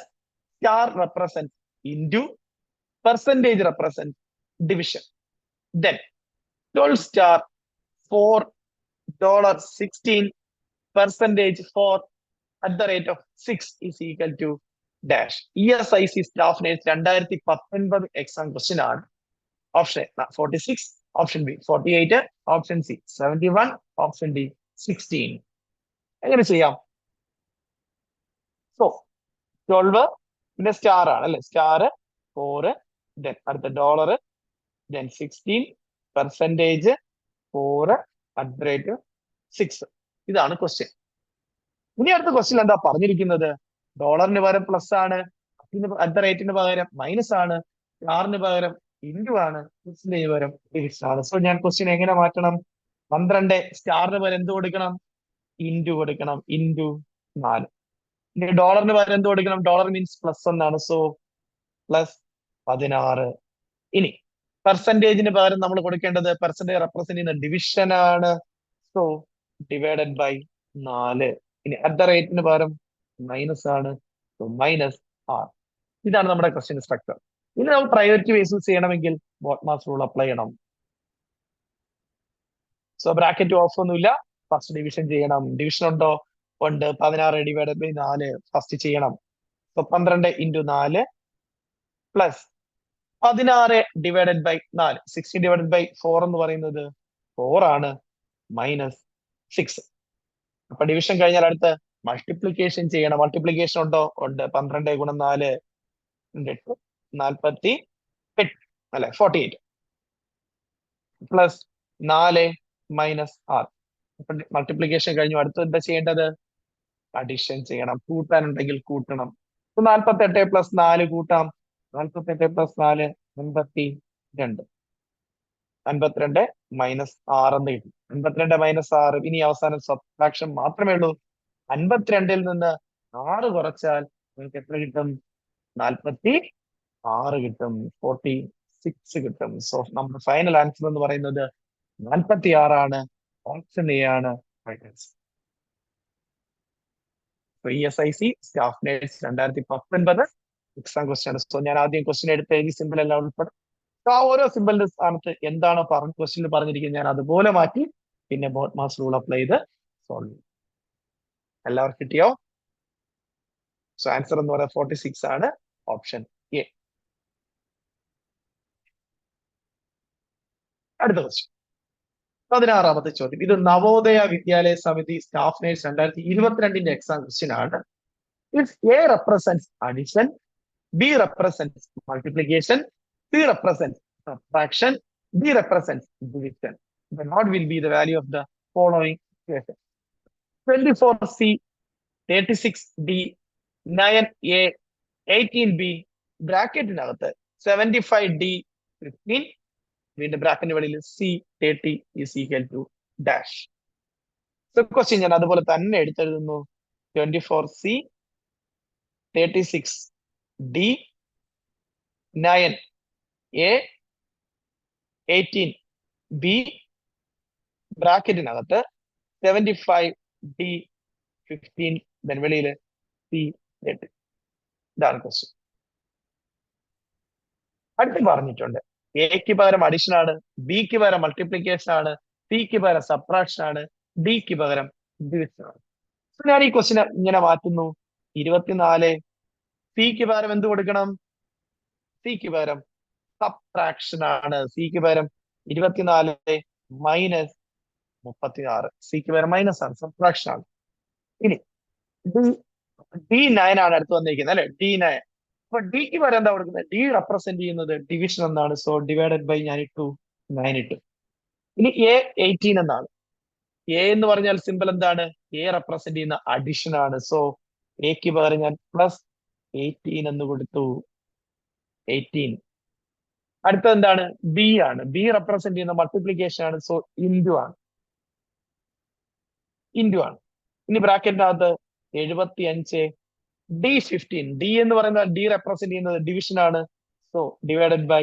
star represents into, percentage represents division, then 12 star for $16 percentage for at the rate of 6 is equal to dash. ESIC staff nurse 2019 exam question ആണ്. Option 46, option B 48, option C 71, option D 16. എങ്ങനെ ചെയ്യാം? So 12 പിന്നെ star ആണ് അല്ലെ? Star 4, then അടുത്ത dollar, then 16 percentage 4 at the rate 6. ഇതാണ് question. ഇനി അടുത്ത ക്വസ്റ്റ്യൻ എന്താ പറഞ്ഞിരിക്കുന്നത്? ഡോളറിന് പകരം പ്ലസ് ആണ്, അറ്റ് ദ റേറ്റിന് പകരം മൈനസ് ആണ്, സ്റ്റാറിന് പകരം ഇൻറ്റു ആണ്, പെർസെന്റേജ് പകരം ഡിവിഷൻ ആണ്. സോ ഞാൻ ക്വസ്റ്റ്യൻ എങ്ങനെ മാറ്റണം? 12 സ്റ്റാറിന് പകരം എന്ത് കൊടുക്കണം? ഇൻറ്റു കൊടുക്കണം. ഇൻറ്റു 4. ഇനി ഡോളറിന് പകരം എന്ത് കൊടുക്കണം? ഡോളർ മീൻസ് പ്ലസ് എന്നാണ്. So plus 16. ഇനി പെർസെന്റേജിന് പകരം നമ്മൾ കൊടുക്കേണ്ടത് പെർസെന്റേജ് റെപ്രസെന്റ് ചെയ്യുന്ന ഡിവിഷൻ ആണ്. So divided by 4. ഇനി അറ്റ് ദ റേറ്റിന് പകരം മൈനസ് ആണ്. സോ -6. ഇതാണ് നമ്മുടെ ക്വസ്റ്റ്യൻ സ്ട്രക്ചർ. ഇനി നമ്മൾ പ്രയോറിറ്റി ബേസിൽ ചെയ്യണമെങ്കിൽ ബോട്ട്മാസ് റൂൾ അപ്ലൈ ചെയ്യണം. സോ ബ്രാക്കറ്റ് ഓഫ് ഒന്നുമില്ല. ഫസ്റ്റ് ഡിവിഷൻ ചെയ്യണം. ഡിവിഷൻ ഉണ്ടോ? ഉണ്ട്. 16 ഡിവൈഡഡ് ബൈ 4 ഫസ്റ്റ് ചെയ്യണം. So 12 into 4 plus 16 divided by 4. 16 divided by 4 എന്ന് പറയുന്നത് 4 ആണ്. -6. അപ്പൊ ഡിവിഷൻ കഴിഞ്ഞാൽ അടുത്ത് മൾട്ടിപ്ലിക്കേഷൻ ചെയ്യണം. മൾട്ടിപ്ലിക്കേഷൻ ഉണ്ടോ? ഉണ്ട്. 12 ഗുണം 4 48 അല്ലെ? 48 പ്ലസ് 4 -6. അപ്പൊ മൾട്ടിപ്ലിക്കേഷൻ കഴിഞ്ഞു. അടുത്ത് എന്താ ചെയ്യേണ്ടത്? അഡിഷൻ ചെയ്യണം. കൂട്ടാനുണ്ടെങ്കിൽ കൂട്ടണം. 48 പ്ലസ് 4 കൂട്ടാം. 48 പ്ലസ് 4 52. 52 -6 എന്ന് കിട്ടും. 52 -6. ഇനി അവസാനം സബ്ട്രാക്ഷൻ മാത്രമേ ഉള്ളൂ. 52ൽ നിന്ന് 6 കുറച്ചാൽ നിങ്ങൾക്ക് എത്ര കിട്ടും? 46 കിട്ടും. 46 കിട്ടും. സോ നമ്മുടെ ഫൈനൽ ആൻസർ എന്ന് പറയുന്നത് 46 ആണ്. ഓപ്ഷൻ എ ആണ് right answer. ESIC staff nurse 2019 exam question ആണ്. സോ ഞാൻ ആദ്യം ക്വസ്റ്റ്യൻ എടുത്ത് എഴുതി സിമ്പിൾ എല്ലാം ഉൾപ്പെടെ ആ ഓരോ സിമ്പിളിന്റെ സ്ഥാനത്ത് എന്താണോ ക്വസ്റ്റ്യനിൽ പറഞ്ഞിരിക്കുന്നത് ഞാൻ അതുപോലെ മാറ്റി പിന്നെ ബോട്ട്മാസ് റൂൾ അപ്ലൈ ചെയ്ത് സോൾവ് ചെയ്യും. എല്ലാവർക്കും കിട്ടിയോ? സോ ആൻസർ എന്ന് പറയുന്നത് 46 ആണ്. Option A. അടുത്ത ക്വസ്റ്റ്യൻ 16ാമത്തെ ചോദ്യം. ഇത് നവോദയ വിദ്യാലയ സമിതി സ്റ്റാഫ് നേഴ്സ് 2022 എക്സാം ക്വസ്റ്റ്യൻ ആണ്. If A represents addition, B represents multiplication, C represents subtraction, D represents division, then what will be the value of the following equation? 24C, 36D, 9A, 18B, ബ്രാക്കറ്റിനകത്ത് 75D, 15, വീണ്ടും ബ്രാക്കറ്റിന് വെളിയിൽ C30 is equal to dash. So question ഞാൻ അതുപോലെ തന്നെ എടുത്തെഴുതുന്നു. 24C, 36D, 9A, 18B, ബ്രാക്കറ്റിനകത്ത് 75D, 15, then വെളിയിൽ C30. ഇതാണ് question. അടുത്ത് പറഞ്ഞിട്ടുണ്ട് എക്ക് പകരം അഡിഷൻ ആണ്, ബിക്ക് പകരം മൾട്ടിപ്ലിക്കേഷൻ ആണ്, സിക്ക് പകരം സബ്ട്രാക്ഷൻ ആണ്, ഡിക്ക് പകരം ഡിവിഷൻ ആണ്. ഞാൻ ഈ ക്വസ്റ്റിനെ ഇങ്ങനെ മാറ്റുന്നു. 24 സിക്ക് പകരം എന്ത് കൊടുക്കണം? സിക്ക് പകരം സബ്ട്രാക്ഷൻ ആണ്. സിക്ക് പകരം 24 മൈനസ് 36. സിക്ക് പകരം മൈനസ് ആണ്, സബ്ട്രാക്ഷൻ ആണ്. ഇനി D9 ആണ് അടുത്ത് വന്നിരിക്കുന്നത് അല്ലെ, D9. അപ്പൊ ഡിക്ക് പകരം എന്താ കൊടുക്കുന്നത്? ഡി റെപ്രസെന്റ് ചെയ്യുന്നത് ഡിവിഷൻ എന്നാണ്. സോ ഡിവൈഡഡ് ബൈ ഞാൻ ഇട്ടു 9 ഇട്ടു. ഇനി A18 എന്നാണ്. എ എന്ന് പറഞ്ഞാൽ സിമ്പിൾ എന്താണ്? എ റെപ്രസെന്റ് ചെയ്യുന്ന അഡിഷൻ ആണ്. സോ എക്ക് പകരം ഞാൻ +18 എന്ന് കൊടുത്തു. 18. അടുത്തത് എന്താണ്? ബി ആണ്. ബി റെപ്രസെന്റ് ചെയ്യുന്ന മൾട്ടിപ്ലിക്കേഷൻ ആണ്. സോ ഇൻറ്റു ആണ്. ഇനി ബ്രാക്കറ്റിനകത്ത് 75 D15. ഡി എന്ന് പറയുന്നത് ഡി റെപ്രസെന്റ് ചെയ്യുന്നത് ഡിവിഷൻ ആണ്. So divided by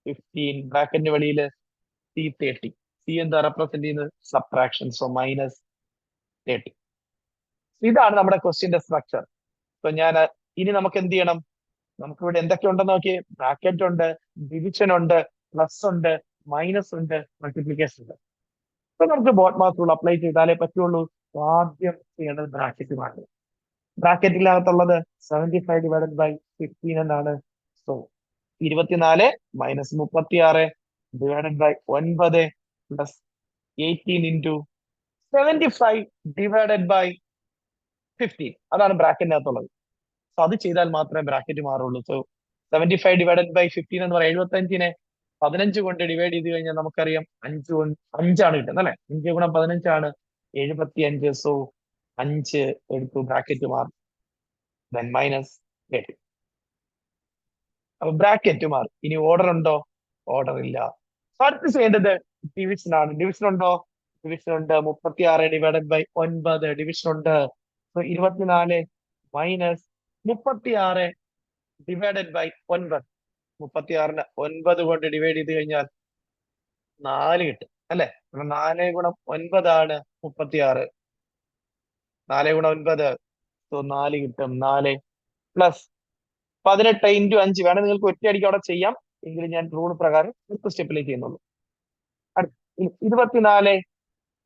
15. ബ്രാക്കറ്റിന് വെളിയിൽ C30. സി എന്താ റെപ്രസെന്റ് ചെയ്യുന്നത്? സബ്ട്രാക്ഷൻ. സോ -30. ഇതാണ് നമ്മുടെ ക്വസ്റ്റ്യന്റെ സ്ട്രക്ചർ. സോ ഞാൻ ഇനി നമുക്ക് എന്ത് ചെയ്യണം? നമുക്ക് ഇവിടെ എന്തൊക്കെ ഉണ്ടെന്ന് നോക്കിയേ. ബ്രാക്കറ്റ് ഉണ്ട്, ഡിവിഷൻ ഉണ്ട്, പ്ലസ് ഉണ്ട്, മൈനസ് ഉണ്ട്, മൾട്ടിപ്ലിക്കേഷൻ ഉണ്ട്. അപ്പൊ നമുക്ക് ബോട്ട് മാസ് റൂൾ അപ്ലൈ ചെയ്താലേ പറ്റുള്ളൂ. ആദ്യം ചെയ്യേണ്ടത് ബ്രാക്കറ്റ് മാറ്റുക. ബ്രാക്കറ്റിനകത്തുള്ളത് 75 ഡിവൈഡഡ് ബൈ 15 എന്നാണ്. So 24 minus 36 divided by 9 plus 18 into 75 divided by 15. അതാണ് ബ്രാക്കറ്റിനകത്തുള്ളത്. സോ അത് ചെയ്താൽ മാത്രമേ ബ്രാക്കറ്റ് മാറുള്ളൂ. സോ 75 ഡിവൈഡഡ് ബൈ 15 എന്ന് പറയുന്നത് 75നെ 15 കൊണ്ട് ഡിവൈഡ് ചെയ്ത് കഴിഞ്ഞാൽ നമുക്കറിയാം 5 ആണ് കിട്ടുന്നത് അല്ലെ. 5 ഗുണം 15 ആണ് 75. സോ 5 എടുത്തു, ബ്രാക്കറ്റ് മാറും. ദെൻ -8. അപ്പൊ ബ്രാക്കറ്റ് മാറും. ഇനി ഓർഡർ ഉണ്ടോ? ഓർഡർ ഇല്ല. അടുത്ത് ചെയ്യേണ്ടത് ഡിവിഷൻ ആണ്. ഡിവിഷൻ ഉണ്ടോ? ഡിവിഷൻ ഉണ്ട്. 36 ഡിവൈഡഡ് ബൈ 9 ഡിവിഷൻ ഉണ്ട്. So 24 minus 36 divided by 9. 36നെ 9 കൊണ്ട് ഡിവൈഡ് ചെയ്ത് കഴിഞ്ഞാൽ 4 കിട്ടും അല്ലെ. 4 ഗുണം 9 ആണ് 36. 4 ഗുണം 9, സോ 4 കിട്ടും. 4 പ്ലസ് 18 ഇൻറ്റു 5 വേണം നിങ്ങൾക്ക് ഒറ്റയടിക്ക് അവിടെ ചെയ്യാം. എങ്കിലും ഞാൻ റൂൾ പ്രകാരം അടുത്ത സ്റ്റെപ്പിലേക്ക് ചെയ്യുന്നുള്ളൂ. 24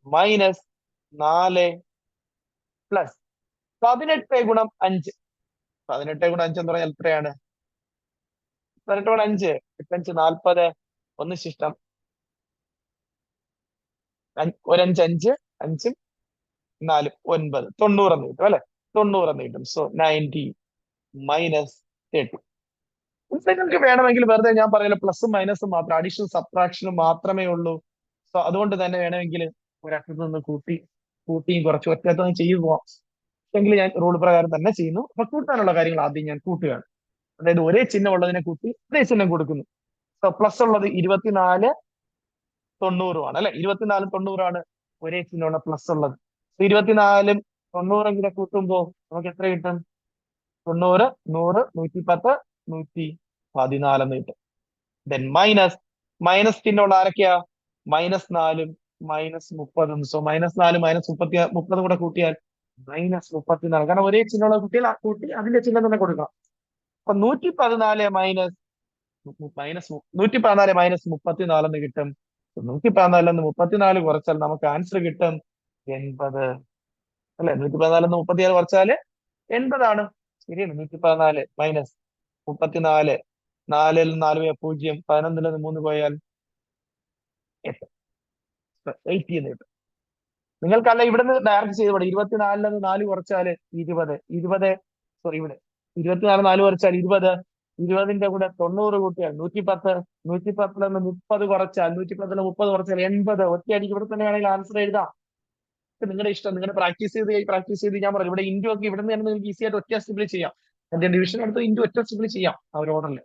മൈനസ് 4 പ്ലസ് 18 ഗുണം 5. 18 ഗുണം 5 എന്ന് പറഞ്ഞാൽ എത്രയാണ്? 18 ഗുണം 5 5 40. ഒന്ന് ശിഷ്ടം 1 5 5 5 4 9 90 എന്ന് കിട്ടും അല്ലെ. 90 എന്ന് കിട്ടും. So 90 minus 30. നിങ്ങൾക്ക് വേണമെങ്കിൽ വെറുതെ ഞാൻ പറയല പ്ലസും മൈനസും മാത്രം, അഡീഷനും സബ്ട്രാക്ഷനും മാത്രമേ ഉള്ളൂ. സോ അതുകൊണ്ട് തന്നെ വേണമെങ്കിൽ ഒരറ്റത്ത് നിന്ന് കൂട്ടിയും കുറച്ച് ഒറ്റത്ത് നിന്ന് ചെയ്തു പോവാം. എങ്കിൽ ഞാൻ റൂൾ പ്രകാരം തന്നെ ചെയ്യുന്നു. അപ്പൊ കൂട്ടാനുള്ള കാര്യങ്ങൾ ആദ്യം ഞാൻ കൂട്ടുകയാണ്. അതായത് ഒരേ ചിഹ്നം ഉള്ളതിനെ കൂട്ടി ഒരേ ചിഹ്നം കൊടുക്കുന്നു. സോ പ്ലസ് ഉള്ളത് 24 90 ആണ് അല്ലെ. 24 90 ആണ് ഒരേ ചിഹ്നമുള്ള പ്ലസ് ഉള്ളത്. 24 90 കൂടെ കൂട്ടുമ്പോൾ നമുക്ക് എത്ര കിട്ടും? 90 100 110 114 എന്ന് കിട്ടും. ദെൻ മൈനസ് ചിഹ്നമുള്ള ആരൊക്കെയാ? -4 -30. സോ -4 -30 കൂടെ കൂട്ടിയാൽ -34. കാരണം ഒരേ ചിഹ്നമുള്ള കുട്ടികൾ കൂട്ടി അതിന്റെ ചിഹ്നം തന്നെ കൊടുക്കണം. അപ്പൊ 114 മൈനസ് 114 എന്ന് കിട്ടും. 114 34 കുറച്ചാൽ നമുക്ക് ആൻസർ കിട്ടും 80 അല്ലെ. 114 36 കുറച്ചാൽ 80 ആണ്. ശരിയാണ്. 114 മൈനസ് 34, 4 4 പോയാൽ 0, 11 3 പോയാൽ 8, 80 എന്ന് കിട്ടും. നിങ്ങൾക്കല്ല ഇവിടുന്ന് ഡയറക്റ്റ് ചെയ്ത് ഇവിടെ 24 4 കുറച്ചാല് 20 സോറി ഇവിടെ 24 4 കുറച്ചാൽ 20, 20ന്റെ കൂടെ 90 കൂട്ടിയാൽ 110, 110 30 കുറച്ചാൽ 110 30 കുറച്ചാൽ 80. ഒറ്റയടിക്ക് ഇവിടെ തന്നെ വേണമെങ്കിൽ ആൻസർ എഴുതാം. നിങ്ങളുടെ ഇഷ്ടം. നിങ്ങളുടെ പ്രാക്ടീസ് ചെയ്ത് ഞാൻ പറഞ്ഞു ഇവിടെ ഇൻഡു ഒക്കെ ഇവിടെ നിന്ന് നിങ്ങൾക്ക് ഈസി ആയിട്ട് ഒറ്റ സ്റ്റെപ്പിൽ ചെയ്യാം. എന്റെ ഡിവിഷൻ എടുത്ത് ഇൻഡു ഒറ്റ സ്റ്റെപ്പിൽ ചെയ്യാം ആ ഒരു ഓർഡറിൽ.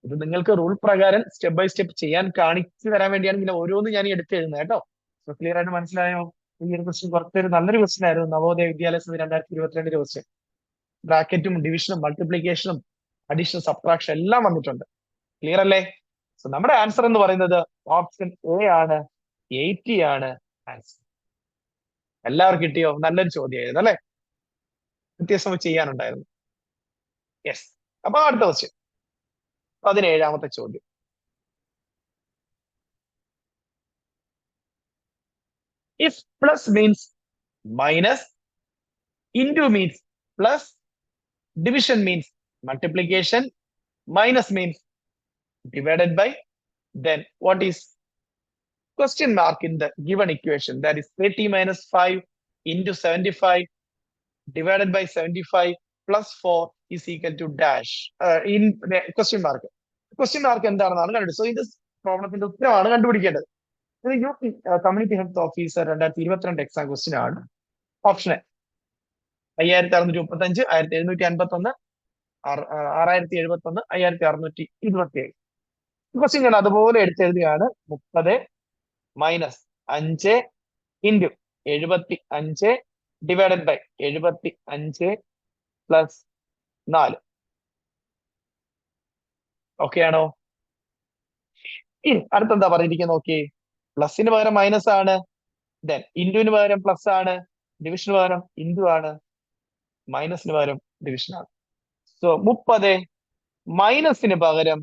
ഇത് നിങ്ങൾക്ക് റൂൾ പ്രകാരം സ്റ്റെപ്പ് ബൈ സ്റ്റെപ്പ് ചെയ്യാൻ കാണിച്ചു തരാൻ വേണ്ടിയാണ് ഇങ്ങനെ ഓരോന്നും ഞാൻ എടുത്ത് എഴുതുന്നത് കേട്ടോ. സോ ക്ലിയർ ആയിട്ട് മനസ്സിലായോ? ഈ ഒരു ക്വസ്റ്റ്യൻ കുറച്ചൊരു നല്ലൊരു ക്വസ്റ്റ്യൻ ആയിരുന്നു. നവോദയ വിദ്യാലയ സമിതി 2022 ക്വസ്റ്റ്യൻ. ബ്രാക്കറ്റും ഡിവിഷനും മൾട്ടിപ്ലിക്കേഷനും അഡീഷനും സബ്ട്രാക്ഷൻ എല്ലാം വന്നിട്ടുണ്ട്. ക്ലിയർ അല്ലേ? സോ നമ്മുടെ ആൻസർ എന്ന് പറയുന്നത് ഓപ്ഷൻ എ ആണ്. 80 ആണ് ആൻസർ. എല്ലാവർക്കും കിട്ടിയോ? നല്ലൊരു ചോദ്യമായിരുന്നു അല്ലെ. വ്യത്യാസം ചെയ്യാനുണ്ടായിരുന്നു. യെസ്. അപ്പൊ അടുത്ത ക്വസ്റ്റ്യൻ. 17ാമത്തെ ചോദ്യം. If plus means minus, into means plus, division means multiplication, minus means divided by, then what is question mark in the given equation? That is 30 minus 5 into 75 divided by 75 plus 4 is equal to dash. In question mark. Question mark എന്താണെന്നാണ് കണ്ടത്. So ഇത് പ്രോബ്ലത്തിന്റെ ഉത്തരമാണ് കണ്ടുപിടിക്കേണ്ടത്. ഇത് community health officer 2022 exam question ആണ്. Option A 5635, 1751, 6071, 5627. Question ഞാൻ അതുപോലെ എടുത്തെഴുതിയാണ്. 30 minus 5 into 75 divided by 75 plus 4. Okay ആണോ? ഇനി അടുത്തെന്താ പറഞ്ഞിരിക്കുന്നത് നോക്കിയേ. പ്ലസിന് പകരം മൈനസ് ആണ്, ദെൻ ഇൻറ്റുവിന് പകരം പ്ലസ് ആണ്, ഡിവിഷന് പകരം ഇൻറ്റു ആണ്, മൈനസിന് പകരം ഡിവിഷൻ ആണ്. സോ 30 മൈനസിന് പകരം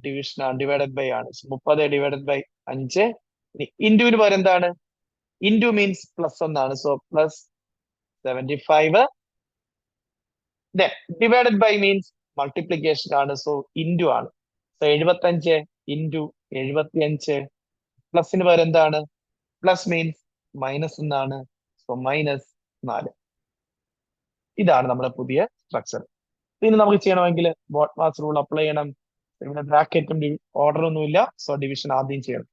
ഡിവിഷൻ ആണ്, ഡിവൈഡഡ് ബൈ ആണ്. 30 ഡിവൈഡഡ് ബൈ 5. ഇനി ഇൻറ്റുവിന് പകരം എന്താണ്? ഇൻറ്റു മീൻസ് പ്ലസ് എന്നാണ്. So plus 75. Then divided by means multiplication ആണ്. സോ ഇൻറ്റു ആണ്. So 75 into 75. പ്ലസിന് പകരം എന്താണ്? പ്ലസ് മീൻസ് മൈനസ് എന്നാണ്. So minus 4. ഇതാണ് നമ്മുടെ പുതിയ സ്ട്രക്ചർ. ഇനി നമുക്ക് ചെയ്യണമെങ്കിൽ ബോട്ട്മാസ് റൂൾ അപ്ലൈ ചെയ്യണം. ഇവിടെ ബ്രാക്കറ്റും ഓർഡർ ഒന്നുമില്ല. സോ ഡിവിഷൻ ആദ്യം ചെയ്യണം.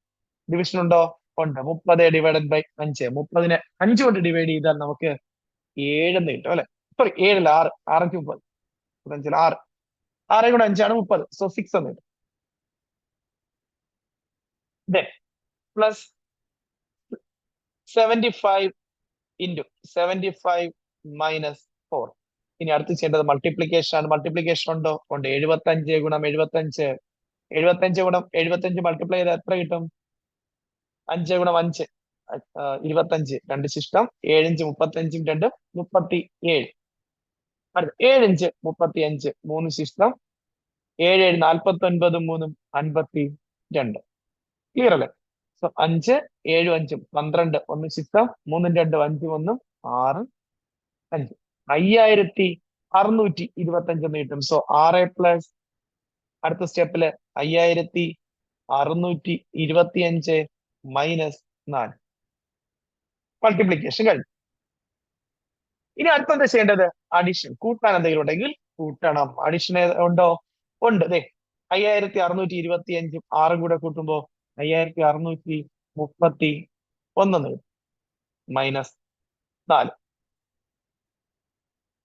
ഡിവിഷൻ ഉണ്ടോ? ഉണ്ട്. 30 ഡിവൈഡഡ് ബൈ 5. 30നെ 5 കൊണ്ട് ഡിവൈഡ് ചെയ്താൽ നമുക്ക് 7 എന്ന് കിട്ടും അല്ലെ? സോറി 7 അല്ല 6. 6 30. 5 6. 6 കൂടെ 5 ആണ് 30. സോ 6 എന്ന് കിട്ടും. Then plus 75 into 75 minus 4. ഇനി അടുത്ത് ചെയ്യേണ്ടത് മൾട്ടിപ്ലിക്കേഷൻ ആണ്. മൾട്ടിപ്ലിക്കേഷൻ ഉണ്ടോ? ഉണ്ട്. 75 ഗുണം 75. 75 ഗുണം 75 മൾട്ടിപ്ലൈ ചെയ്താൽ എത്ര കിട്ടും? 5 ഗുണം 5 25. 2 ശിഷ്ടം. 7 5 35 2 37. അടുത്ത 7 5 35 3 ശിഷ്ടം. 7 7 49 3 52. ക്ലിയർ അല്ലേ? സോ 5 7 5 12 1 ശിഷ്ടം. 3 2 5 1 6 5. 5625 എന്ന് കിട്ടും. സോ 6 പ്ലസ് അടുത്ത സ്റ്റെപ്പില് 5625 മൈനസ് 4. മൾട്ടിപ്ലിക്കേഷൻ കഴിഞ്ഞു. ഇനി അടുത്തെന്താ ചെയ്യേണ്ടത്? അഡീഷൻ. കൂട്ടാൻ എന്തെങ്കിലും ഉണ്ടെങ്കിൽ കൂട്ടണം. അഡീഷൻ ഉണ്ടോ? ഉണ്ട്. അതെ 5625 6 കൂടെ കൂട്ടുമ്പോ 5631 മൈനസ് 4.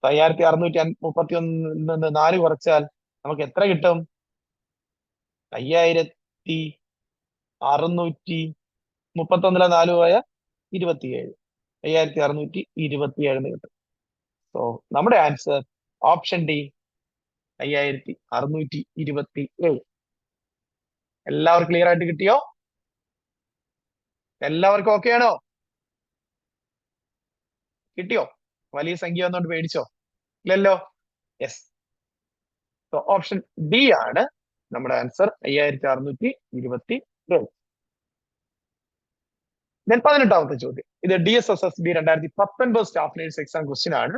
5631 4 കുറച്ചാൽ നമുക്ക് എത്ര കിട്ടും? 5631 4 പോയ 27. 5627 കിട്ടും. സോ നമ്മുടെ ആൻസർ ഓപ്ഷൻ ഡി 5627. എല്ലാവർക്കും ക്ലിയർ ആയിട്ട് കിട്ടിയോ? എല്ലാവർക്കും ഓക്കെ ആണോ? കിട്ടിയോ? വലിയ സംഖ്യ വന്നോണ്ട് പേടിച്ചോ? ഇല്ലല്ലോ. യെസ്. സോ ഓപ്ഷൻ ഡി ആണ് നമ്മുടെ ആൻസർ 5627. ദെൻ 18ാമത്തെ ചോദ്യം. ഇത് DSSSB 2019 staff nurse exam question ആണ്.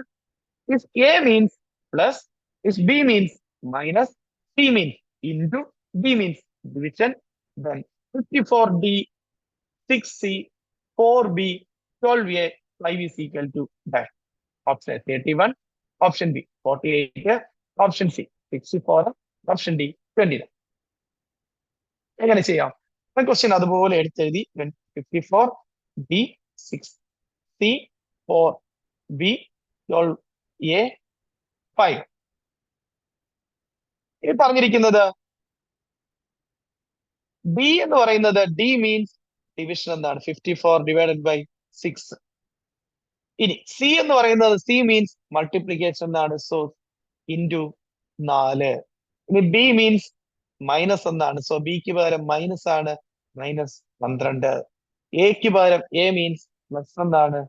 If A means plus, if B means minus, C means into, D means division, then 54D, 6C, 4B, 12A, 5 is equal to dash. Option A 31, option B 48, option C 64, option D 29. എങ്ങനെ ചെയ്യാം? Question അതുപോലെ എടുത്തെഴുതി. 54D, 6C, 4B, 12A, 5. ഈ പറഞ്ഞിരിക്കുന്നത് D എന്ന് പറയുന്നത് D means division എന്താണ്? 54 divided by 6. ഇനി C എന്ന് പറയുന്നത് സി മീൻസ് മൾട്ടിപ്ലിക്കേഷൻ എന്താണ്? So into 4. ഇനി ബി മീൻസ് മൈനസ് എന്താണ്? സോ ബിക്ക് പകരം മൈനസ് ആണ്, മൈനസ് 12. എക്ക് പകരം എ മീൻസ് പ്ലസ് എന്താണ്?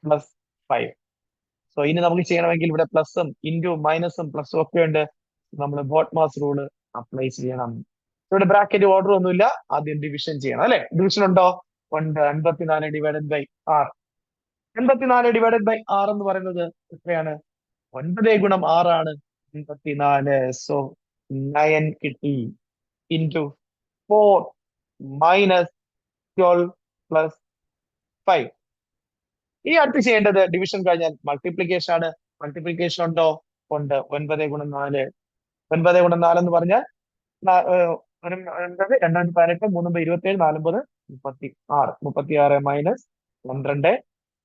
പ്ലസ് 5. സോ ഇനി നമുക്ക് ചെയ്യണമെങ്കിൽ ഇവിടെ പ്ലസും ഇൻറ്റു മൈനസും പ്ലസും ഒക്കെ ഉണ്ട്. നമ്മൾ ബോട്ട്മാസ് റൂള് അപ്ലൈ ചെയ്യണം. ഇവിടെ ബ്രാക്കറ്റ് ഓർഡർ ഒന്നുമില്ല, ആദ്യം ഡിവിഷൻ ചെയ്യണം അല്ലെ. ഡിവിഷൻ ഉണ്ടോ? ഉണ്ട്. 54 ഡിവൈഡഡ് ബൈ 6. 84 ഡിവൈഡഡ് ബൈ 6 എന്ന് പറയുന്നത് എത്രയാണ്? 9 ഗുണം 6 ആണ് 84. സോ 9 കിട്ടി. Into 4 minus 12 plus 5. ഇനി അടുത്ത് ചെയ്യേണ്ടത് ഡിവിഷൻ കഴിഞ്ഞാൽ മൾട്ടിപ്ലിക്കേഷൻ ആണ്. മൾട്ടിപ്ലിക്കേഷൻ ഉണ്ടോ? ഉണ്ട്. 9 ഗുണം 4. 9 ഗുണം 4 എന്ന് പറഞ്ഞാൽ 2018 3 27 4 36. 36 മൈനസ് 12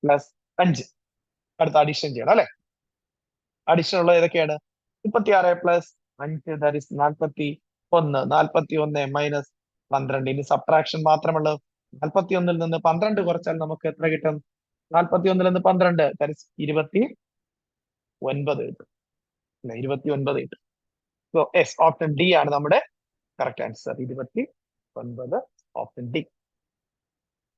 പ്ലസ് 5. അടുത്ത അഡീഷൻ ചെയ്യണം അല്ലെ. അഡീഷൻ ഉള്ളത് ഏതൊക്കെയാണ്? 36 പ്ലസ് 5 ദാറ്റ് ഈസ് 41. 41 മൈനസ് 12. ഇനി സബ്ട്രാക്ഷൻ മാത്രമുള്ളൂ. 41 നിന്ന് 12 കുറച്ചാൽ നമുക്ക് എത്ര കിട്ടും? 41 നിന്ന് 12 ദാറ്റ് ഈസ് 29 കിട്ടും. 29 കിട്ടും. സോ യെസ്, ഓപ്ഷൻ ഡി ആണ് നമ്മുടെ കറക്റ്റ് ആൻസർ. 29 option D.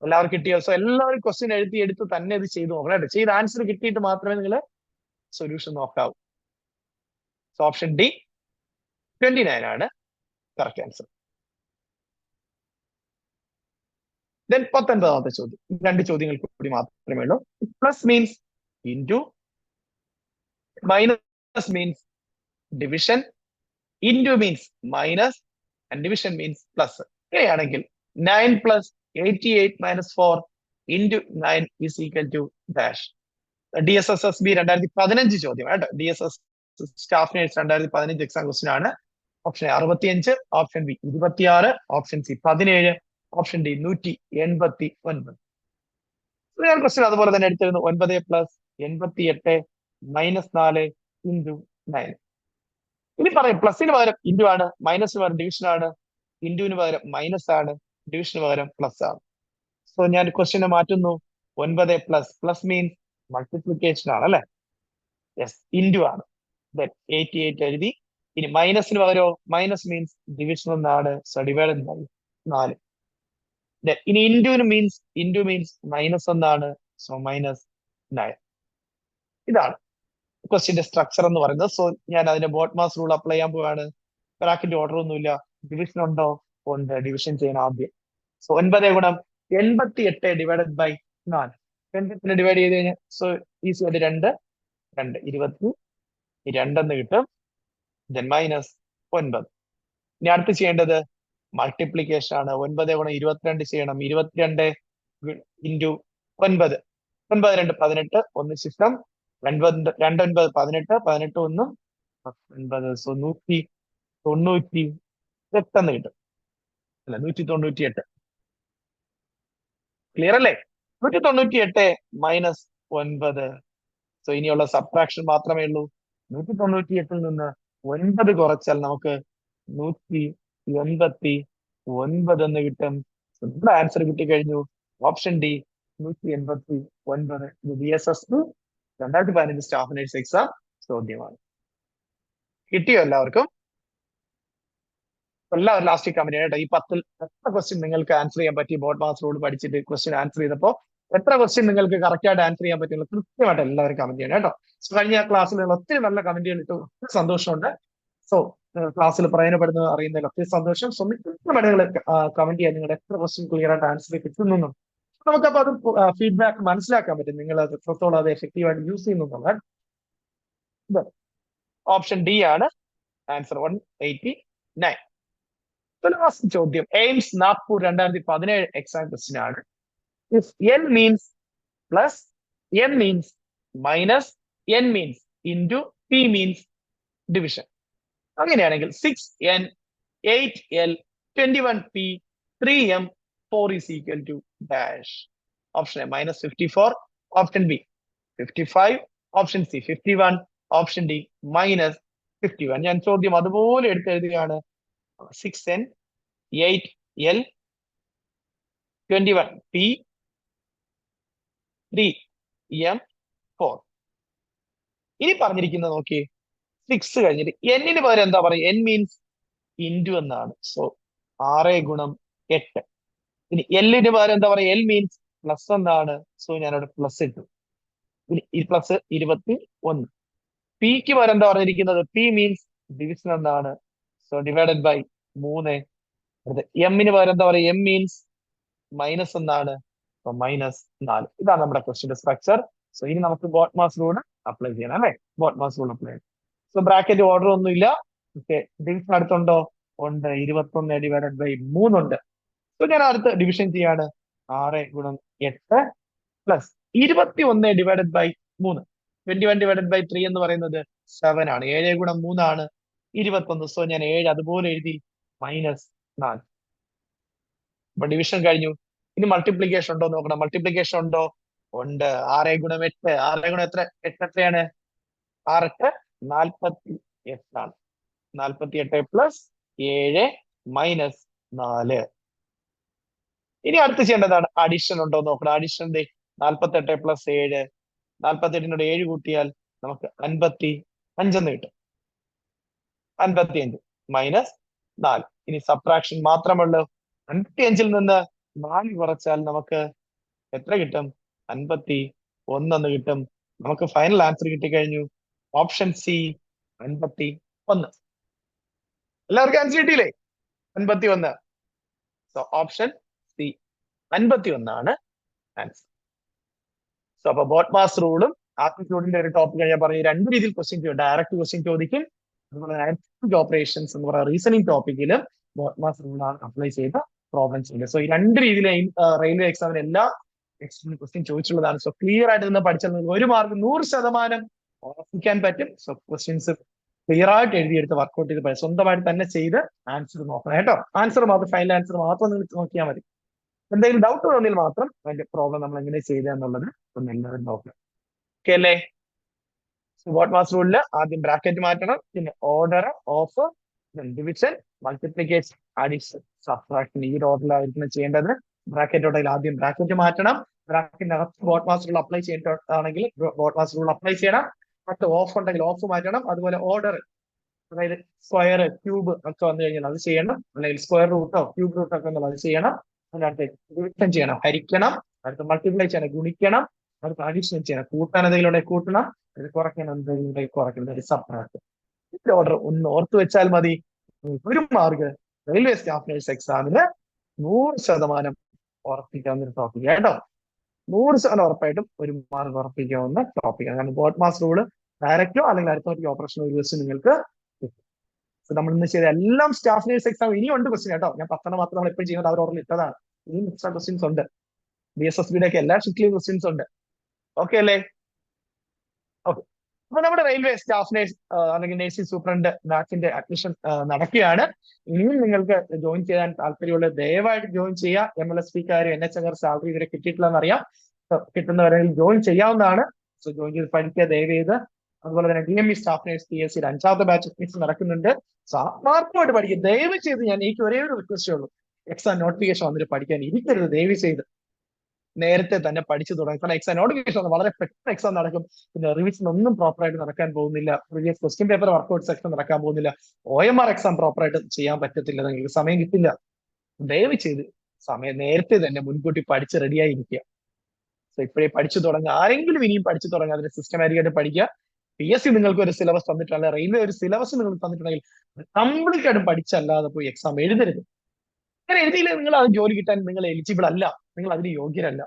എല്ലാവർക്കും കിട്ടിയോ? സോ എല്ലാവരും ക്വസ്റ്റ്യൻ എടുത്ത് തന്നെ ഇത് ചെയ്ത് നോക്കണം കേട്ടോ. ചെയ്ത് ആൻസർ കിട്ടിയിട്ട് മാത്രമേ നിങ്ങൾ സൊല്യൂഷൻ നോക്കാവൂ. സോ ഓപ്ഷൻ ഡി 29 ആണ് കറക്റ്റ് ആൻസർ. ദെൻ 19ാമത്തെ ചോദ്യം. 2 ചോദ്യങ്ങൾ കൂടി മാത്രമേ ഉള്ളൂ. Plus means into, minus means division, into means minus, and division means plus. ഇങ്ങനെയാണെങ്കിൽ 9 plus 88 minus 4 into 9 is equal to dash. DSSSB 2015 ചോദ്യം കേട്ടോ. DSS staff nurse 2015 exam question ആണ്. Option 65, option B 26, option C 17, option D 189. ഞാൻ question അതുപോലെ തന്നെ എടുത്തിരുന്നു. 9 plus 88 minus 4 into 9. ഇനി പറയും പ്ലസിന് പകരം ഇൻറ്റു ആണ്, മൈനസിന് പകരം ഡിവിഷൻ ആണ്, ഇൻറ്റുവിന് പകരം മൈനസ് ആണ്, ഡിവിഷന് പകരം പ്ലസ് ആണ്. സോ ഞാൻ ക്വസ്റ്റ്യനെ മാറ്റുന്നു. 9 പ്ലസ് മീൻസ് മൾട്ടിപ്ലിക്കേഷൻ ആണ് അല്ലെ. യെസ്, ഇൻറ്റു ആണ്. 88 എഴുതി. ഇനി മൈനസിന് പകരമോ, മൈനസ് മീൻസ് ഡിവിഷൻ എന്നാണ്. So divided by 4. ഇനി ഇൻറ്റു മീൻസ് മൈനസ് എന്നാണ്. So minus 9. ഇതാണ് ക്വസ്റ്റ്യന്റെ സ്ട്രക്ചർ എന്ന് പറയുന്നത്. സോ ഞാൻ അതിന്റെ ബോട്ട്മാസ് റൂൾ അപ്ലൈ ചെയ്യാൻ പോവാണ്. ബ്രാക്കറ്റ് ഓർഡർ ഒന്നുമില്ല. ഡിവിഷൻ ഉണ്ടോ? ഉണ്ട്. ഡിവിഷൻ ചെയ്യണം ആദ്യം. സോ 9 ഗുണം 88 ഡിവൈഡഡ് ബൈ 4. 8 ഡിവൈഡ് ചെയ്ത് കഴിഞ്ഞാൽ സോ ഈസി ആയിട്ട് 2 22 കിട്ടും. Then minus 9. ഇനി അടുത്ത് ചെയ്യേണ്ടത് മൾട്ടിപ്ലിക്കേഷൻ ആണ്. 9 ഗുണം 22 ചെയ്യണം. 22 ഇൻറ്റു 9. 9 2 18. 1 ശിഷ്ടം. 2 9 18. 18 1 9. സോ 198 കിട്ടും അല്ല, 198. ക്ലിയർ അല്ലേ? 198 മൈനസ് 9. സോ ഇനിയുള്ള സബ്ട്രാക്ഷൻ മാത്രമേ ഉള്ളൂ. 198 നിന്ന് 9 കുറച്ചാൽ നമുക്ക് 189 എന്ന് കിട്ടും. നമ്മുടെ ആൻസർ കിട്ടിക്കഴിഞ്ഞു. Option D 189. ഇത് DSS 2015 സ്റ്റാഫ് നേഴ്സ് എക്സാം ചോദ്യമാണ്. കിട്ടിയോ എല്ലാവർക്കും? എല്ലാവരും ലാസ്റ്റ് കമന്റ് ചെയ്യട്ടെ. ഈ 10ൽ എത്ര ക്വസ്റ്റ്യൻ നിങ്ങൾക്ക് ആൻസർ ചെയ്യാൻ പറ്റി? ബോട്ട്മാസ് റൂൾ പഠിച്ചിട്ട് ക്വസ്റ്റ്യൻ ആൻസർ ചെയ്തപ്പോ എത്ര ക്വസ്റ്റ്യൻ നിങ്ങൾക്ക് കറക്റ്റ് ആയിട്ട് ആൻസർ ചെയ്യാൻ പറ്റുള്ളൂ? കൃത്യമായിട്ട് എല്ലാവരും കമന്റ് ചെയ്യണം കേട്ടോ. കഴിഞ്ഞ ക്ലാസ്സിൽ നിങ്ങൾ ഒത്തിരി നല്ല കമന്റുകൾ ഇട്ടു. ഒത്തിരി സന്തോഷമുണ്ട്. സോ ക്ലാസ്സിൽ പ്രയോജനപ്പെടുന്നത് അറിയുന്നതിൽ ഒത്തിരി സന്തോഷം. സോ കൃത്യമായിട്ട് നിങ്ങൾ കമന്റ് ചെയ്യാൻ നിങ്ങളുടെ എത്ര ക്വസ്റ്റ്യൻ ക്ലിയർ ആയിട്ട് ആൻസർ കിട്ടുന്നു. നമുക്കപ്പോൾ അത് ഫീഡ്ബാക്ക് മനസ്സിലാക്കാൻ പറ്റും. നിങ്ങൾ അത് എത്രത്തോളം അത് എഫക്റ്റീവായിട്ട് യൂസ് ചെയ്യുന്നു. ഓപ്ഷൻ ഡി ആണ് ആൻസർ. 189. ലാസ്റ്റ് ചോദ്യം എയിംസ് നാഗ്പൂർ 2017 എക്സാം ക്വസ്റ്റ്യൻ ആണ്. If n means plus, m means minus, n means into, p means division. അങ്ങനെയാണെങ്കിൽ 6n 8l 21p 3m 4 is equal to dash. Option A minus 54, option B 55, option C 51, option D minus 51. ഞാൻ ചോദ്യം അതുപോലെ എടുത്തെഴുതുകയാണ്. 6n 8l 21p 3m 4. ഇനി പറഞ്ഞിരിക്കുന്നത് നോക്കി. 6 കഴിഞ്ഞിട്ട് എന്നിന് പകരം എന്താ പറയുക? n മീൻസ് ഇൻറ്റു എന്നാണ്. സോ 6 ഗുണം 8. ഇനി എല്ലിന് പകരം എന്താ പറയുക? എൽ മീൻസ് പ്ലസ് എന്നാണ്. സോ ഞാനവിടെ പ്ലസ് ഇട്ടു. ഇനി ഈ പ്ലസ് 21. പിക്ക് പകരം എന്താ പറഞ്ഞിരിക്കുന്നത്? പി മീൻസ് ഡിവിഷൻ എന്താണ്? So divided by 3. അടുത്ത എമ്മിന് പകരം എന്താ പറയുക? എം മീൻസ് മൈനസ് എന്താണ്? -4. ഇതാണ് നമ്മുടെ ക്വസ്റ്റിന്റെ സ്ട്രക്ചർ. സോ ഇനി നമുക്ക് ബോട്ട്മാസ് റൂൾ അപ്ലൈ ചെയ്യണം അല്ലെ? ബോട്ട്മാസ് റൂൾ അപ്ലൈ ചെയ്യണം. സോ ബ്രാക്കറ്റ് ഓർഡർ ഒന്നുമില്ല. ഓക്കെ, ഡിവിഷൻ അടുത്തുണ്ടോ? ഉണ്ട്. 21 ഡിവൈഡഡ് ബൈ 3 ഉണ്ട്. സോ ഞാൻ അടുത്ത് ഡിവിഷൻ ചെയ്യാണ്. 6 ഗുണം 8 plus 21 divided by 3. 21 divided by 3 എന്ന് പറയുന്നത് 7 ആണ്. 7 ഗുണം 3 ആണ് 21. സോ ഞാൻ 7 അതുപോലെ എഴുതി -4. അപ്പൊ ഡിവിഷൻ കഴിഞ്ഞു. ഇനി മൾട്ടിപ്ലിക്കേഷൻ ഉണ്ടോ നോക്കണം. മൾട്ടിപ്ലിക്കേഷൻ ഉണ്ടോ? ഉണ്ട്. 6 ഗുണം 8. 6 ഗുണം എത്ര? 8 എത്രയാണ്? 6 8 48 ആണ്. 48 പ്ലസ് 7 -4. ഇനി അടുത്ത് ചെയ്യേണ്ടതാണ് അഡീഷൻ ഉണ്ടോ നോക്കണം. Addition 48 plus 7. 48നോട് 7 കൂട്ടിയാൽ നമുക്ക് 55 എന്ന് കിട്ടും. 55 -4. ഇനി സബ്ട്രാക്ഷൻ മാത്രമുള്ളൂ. 55ൽ നിന്ന് 4 കുറച്ചാൽ നമുക്ക് എത്ര കിട്ടും? 51 എന്ന് കിട്ടും. നമുക്ക് ഫൈനൽ ആൻസർ കിട്ടിക്കഴിഞ്ഞു. Option C 51. എല്ലാവർക്കും ആൻസർ കിട്ടിയില്ലേ? 51. സോ ഓപ്ഷൻ സി 51 ആണ് ആൻസർ. സോ അപ്പൊ ബോട്ട്മാസ് റൂളും ആപ്റ്റിറ്റ്യൂഡിന്റെ ഒരു ടോപ്പിക് ഞാൻ പറഞ്ഞു. രണ്ട് രീതിയിൽ ക്വസ്റ്റ്യൻ ചോദിക്കും. ഡയറക്റ്റ് ക്വസ്റ്റ്യൻ ചോദിക്കും. അതുപോലെ അരിത്മെറ്റിക് ഓപ്പറേഷൻസ് എന്ന് പറയുന്ന റീസണിങ് ടോപ്പിക്കിലും ബോട്ട്മാസ് റൂളാണ് അപ്ലൈ ചെയ്ത പ്രോബ്ലംസ് ഉണ്ട്. സോ ഈ രണ്ട് രീതിയിലും റെയിൽവേ എക്സാമിന് എല്ലാ എക്സാമിനും ക്വസ്റ്റ്യൻ ചോദിച്ചുള്ളതാണ്. സോ ക്ലിയർ ആയിട്ട് നിന്ന് പഠിച്ചാൽ നിങ്ങൾക്ക് 1 മാർക്ക് 100% ഉറപ്പിക്കാൻ പറ്റും. സോ ക്വസ്റ്റ്യൻസ് ക്ലിയർ ആയിട്ട് എഴുതിയെടുത്ത് വർക്ക്ഔട്ട് ചെയ്ത് സ്വന്തമായിട്ട് തന്നെ ചെയ്ത് ആൻസർ നോക്കണം കേട്ടോ. ആൻസർ മാത്രം, ഫൈനൽ ആൻസർ മാത്രം നിങ്ങൾ നോക്കിയാൽ മതി. എന്തെങ്കിലും ഡൗട്ട് തോന്നിയാൽ മാത്രം അതിന്റെ പ്രോബ്ലം നമ്മൾ എങ്ങനെ ചെയ്ത എന്നുള്ളത് ഒന്ന് എല്ലാവരും നോക്കണം. ഓക്കെ അല്ലേ? ബോട്ട്മാസ് റൂളിൽ ആദ്യം ബ്രാക്കറ്റ് മാറ്റണം, പിന്നെ order, of, division, multiplication, addition, subtraction. ഈ ഒരു ഓർഡറിലായിരിക്കണം ചെയ്യേണ്ടത്. ബ്രാക്കറ്റ് ഉണ്ടെങ്കിൽ ആദ്യം ബ്രാക്കറ്റ് മാറ്റണം. ബ്രാക്കറ്റിനകത്ത് ബോട്ട്മാസ് റൂൾ അപ്ലൈ ചെയ്തിട്ടാണെങ്കിൽ ബോട്ട്മാസ് റൂൾ അപ്ലൈ ചെയ്യണം. മറ്റ് ഓഫ് ഉണ്ടെങ്കിൽ ഓഫ് മാറ്റണം. അതുപോലെ ഓർഡർ, അതായത് സ്ക്വയർ, ക്യൂബ് ഒക്കെ വന്നു കഴിഞ്ഞാൽ അത് ചെയ്യണം. അല്ലെങ്കിൽ സ്ക്വയർ റൂട്ടോ ക്യൂബ് റൂട്ടോ ഒക്കെ ഉള്ളത് അത് ചെയ്യണം. അതിനകത്ത് ഡിവിഷൻ ചെയ്യണം, ഹരിക്കണം. അടുത്ത് മൾട്ടിപ്ലൈ ചെയ്യണം, ഗുണിക്കണം. അടുത്ത് അഡീഷൻ ചെയ്യണം, കൂട്ടാൻ എന്തെങ്കിലും കൂട്ടണം, അത് കുറയ്ക്കണം, എന്തെങ്കിലും കുറയ്ക്കണം, സബ്ട്രാക്ട്. ഈ ഓർഡർ ഒന്ന് ഓർത്ത് വെച്ചാൽ മതി. 1 മാർക്ക് റെയിൽവേ സ്റ്റാഫ് നേഴ്സ് എക്സാമിന് 100% ഉറപ്പിക്കാവുന്ന ഒരു ടോപ്പിക് കേട്ടോ. 100% ഉറപ്പായിട്ടും 1 മാർക്ക് ഉറപ്പിക്കാവുന്ന ടോപ്പിക്കാണ്. കാരണം ബോട്ട്മാസ് റൂള് ഡയറക്റ്റോ അല്ലെങ്കിൽ അരിത്മെറ്റിക് ഓപ്പറേഷനോ ഒരു ദിവസം നിങ്ങൾക്ക് നമ്മൾ ഇന്ന് ചെയ്ത എല്ലാം സ്റ്റാഫ് നേഴ്സ് എക്സാം ഇനിയും ഉണ്ട് ക്വസ്റ്റ്യൻ കേട്ടോ. ഞാൻ 10 മാത്രം നമ്മൾ എപ്പോഴും ചെയ്യുന്നത് അവർ ഓർഡറിൽ ഇട്ടതാണ്. ഇനിയും എക്സ്ട്രാ ക്വസ്റ്റ്യൻസ് ഉണ്ട്. BSSBയുടെ ഒക്കെ എല്ലാ ഷിഫ്റ്റിലും ക്വസ്റ്റ്യൻസ് ഉണ്ട്. ഓക്കെ അല്ലേ? ഓക്കെ. അപ്പൊ നമ്മുടെ റെയിൽവേ സ്റ്റാഫ് നേഴ്സ് അല്ലെങ്കിൽ നേഴ്സിംഗ് സൂപ്രണ്ട് ബാച്ചിന്റെ അഡ്മിഷൻ നടക്കുകയാണ്. ഇനിയും നിങ്ങൾക്ക് ജോയിൻ ചെയ്യാൻ താല്പര്യമുള്ള ദയവായിട്ട് ജോയിൻ ചെയ്യുക. MLSP-ക്കാർ NHR സാലറി ഇവരെ കിട്ടിയിട്ടില്ലെന്ന് അറിയാം. കിട്ടുന്നവരെ ജോയിൻ ചെയ്യാവുന്നതാണ്. സോ ജോയിൻ ചെയ്ത് പഠിക്കുക ദയവ് ചെയ്ത്. അതുപോലെ തന്നെ DME സ്റ്റാഫ് നേഴ്സ് PSC 5ാമത്തെ ബാച്ച് അഡ്മിഷൻ നടക്കുന്നുണ്ട്. സോ ആത്മാർത്ഥമായിട്ട് പഠിക്കുക ദയവ് ചെയ്ത്. ഞാൻ എനിക്ക് ഒരേ ഒരു റിക്വസ്റ്റേ ഉള്ളൂ, എക്സാം നോട്ടിഫിക്കേഷൻ വന്നിട്ട് പഠിക്കാൻ ഇരിക്കരുത് ദയവ് ചെയ്ത്. നേരത്തെ തന്നെ പഠിച്ചു തുടങ്ങി. കാരണം എക്സാം നോട്ടിഫിക്കേഷൻ വളരെ പെട്ടെന്ന് എക്സാം നടക്കും. പിന്നെ റിവിഷൻ ഒന്നും പ്രോപ്പറായിട്ട് നടക്കാൻ പോകുന്നില്ല. Previous question paper workout section നടക്കാൻ പോകുന്നില്ല. OMR എക്സാം പ്രോപ്പറായിട്ട് ചെയ്യാൻ പറ്റത്തില്ല. നിങ്ങൾക്ക് സമയം കിട്ടില്ല. ദയവ് ചെയ്ത് നേരത്തെ തന്നെ മുൻകൂട്ടി പഠിച്ച് റെഡിയായി ഇരിക്കുക. സോ ഇപ്പോഴേ പഠിച്ചു തുടങ്ങുക. ആരെങ്കിലും ഇനിയും പഠിച്ചു തുടങ്ങുക, അതിന് സിസ്റ്റമാറ്റിക് ആയിട്ട് പഠിക്കുക. PSC നിങ്ങൾക്ക് ഒരു സിലബസ് തന്നിട്ടുള്ള, റെയിൽവേ ഒരു സിലബസ് നിങ്ങൾക്ക് തന്നിട്ടുണ്ടെങ്കിൽ കംപ്ലീറ്റ് ആയിട്ടും പഠിച്ചല്ലാതെ പോയി എക്സാം എഴുതരുത്. അങ്ങനെ എഴുതിയില്ലേ നിങ്ങൾ അത് ജോലി കിട്ടാൻ നിങ്ങൾ എലിജിബിൾ അല്ല, നിങ്ങൾ അതിന് യോഗ്യരല്ല.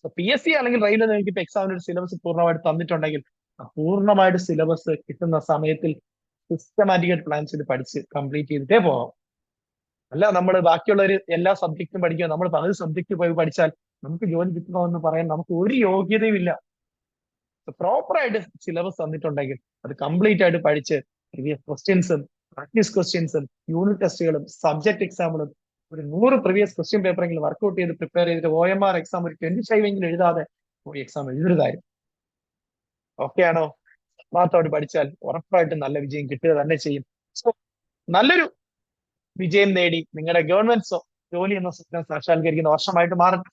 സോ PSC അല്ലെങ്കിൽ റെയിൽവേ നിങ്ങൾക്ക് ഇപ്പൊ എക്സാമിന് ഒരു സിലബസ് പൂർണ്ണമായിട്ട് തന്നിട്ടുണ്ടെങ്കിൽ പൂർണ്ണമായിട്ട് സിലബസ് കിട്ടുന്ന സമയത്തിൽ സിസ്റ്റമാറ്റിക് ആയിട്ട് പ്ലാൻ ചെയ്ത് പഠിച്ച് കംപ്ലീറ്റ് ചെയ്തിട്ടേ പോകാം. അല്ല നമ്മൾ ബാക്കിയുള്ളവർ എല്ലാ സബ്ജക്റ്റും പഠിക്കുക, നമ്മൾ പകുതി സബ്ജക്റ്റ് പോയി പഠിച്ചാൽ നമുക്ക് ജോലി കിട്ടണമെന്ന് പറയാൻ നമുക്ക് ഒരു യോഗ്യതയും ഇല്ല. പ്രോപ്പറായിട്ട് സിലബസ് തന്നിട്ടുണ്ടെങ്കിൽ അത് കംപ്ലീറ്റ് ആയിട്ട് പഠിച്ച് പ്രീവിയസ് ക്വസ്റ്റ്യൻസും പ്രാക്ടീസ് ക്വസ്റ്റ്യൻസും യൂണിറ്റ് ടെസ്റ്റുകളും സബ്ജക്ട് എക്സാമുകളും ഒരു 100 പ്രീവിയസ് ക്വസ്റ്റ്യൻ പേപ്പറെങ്കിലും വർക്ക്ഔട്ട് ചെയ്ത് പ്രിപ്പയർ ചെയ്തിട്ട് OMR എക്സാം ഒരു 25 എങ്കിലും എഴുതാതെ പോയി എക്സാം എഴുതരുതായിരുന്നു. ഓക്കെ ആണോ? മാത്രമായിട്ട് പഠിച്ചാൽ ഉറപ്പായിട്ടും നല്ല വിജയം കിട്ടുക തന്നെ ചെയ്യും. സോ നല്ലൊരു വിജയം നേടി നിങ്ങളുടെ ഗവൺമെന്റ് ജോലി എന്ന സ്വപ്നം സാക്ഷാത്കരിക്കുന്ന വർഷമായിട്ട് മാറട്ടെ.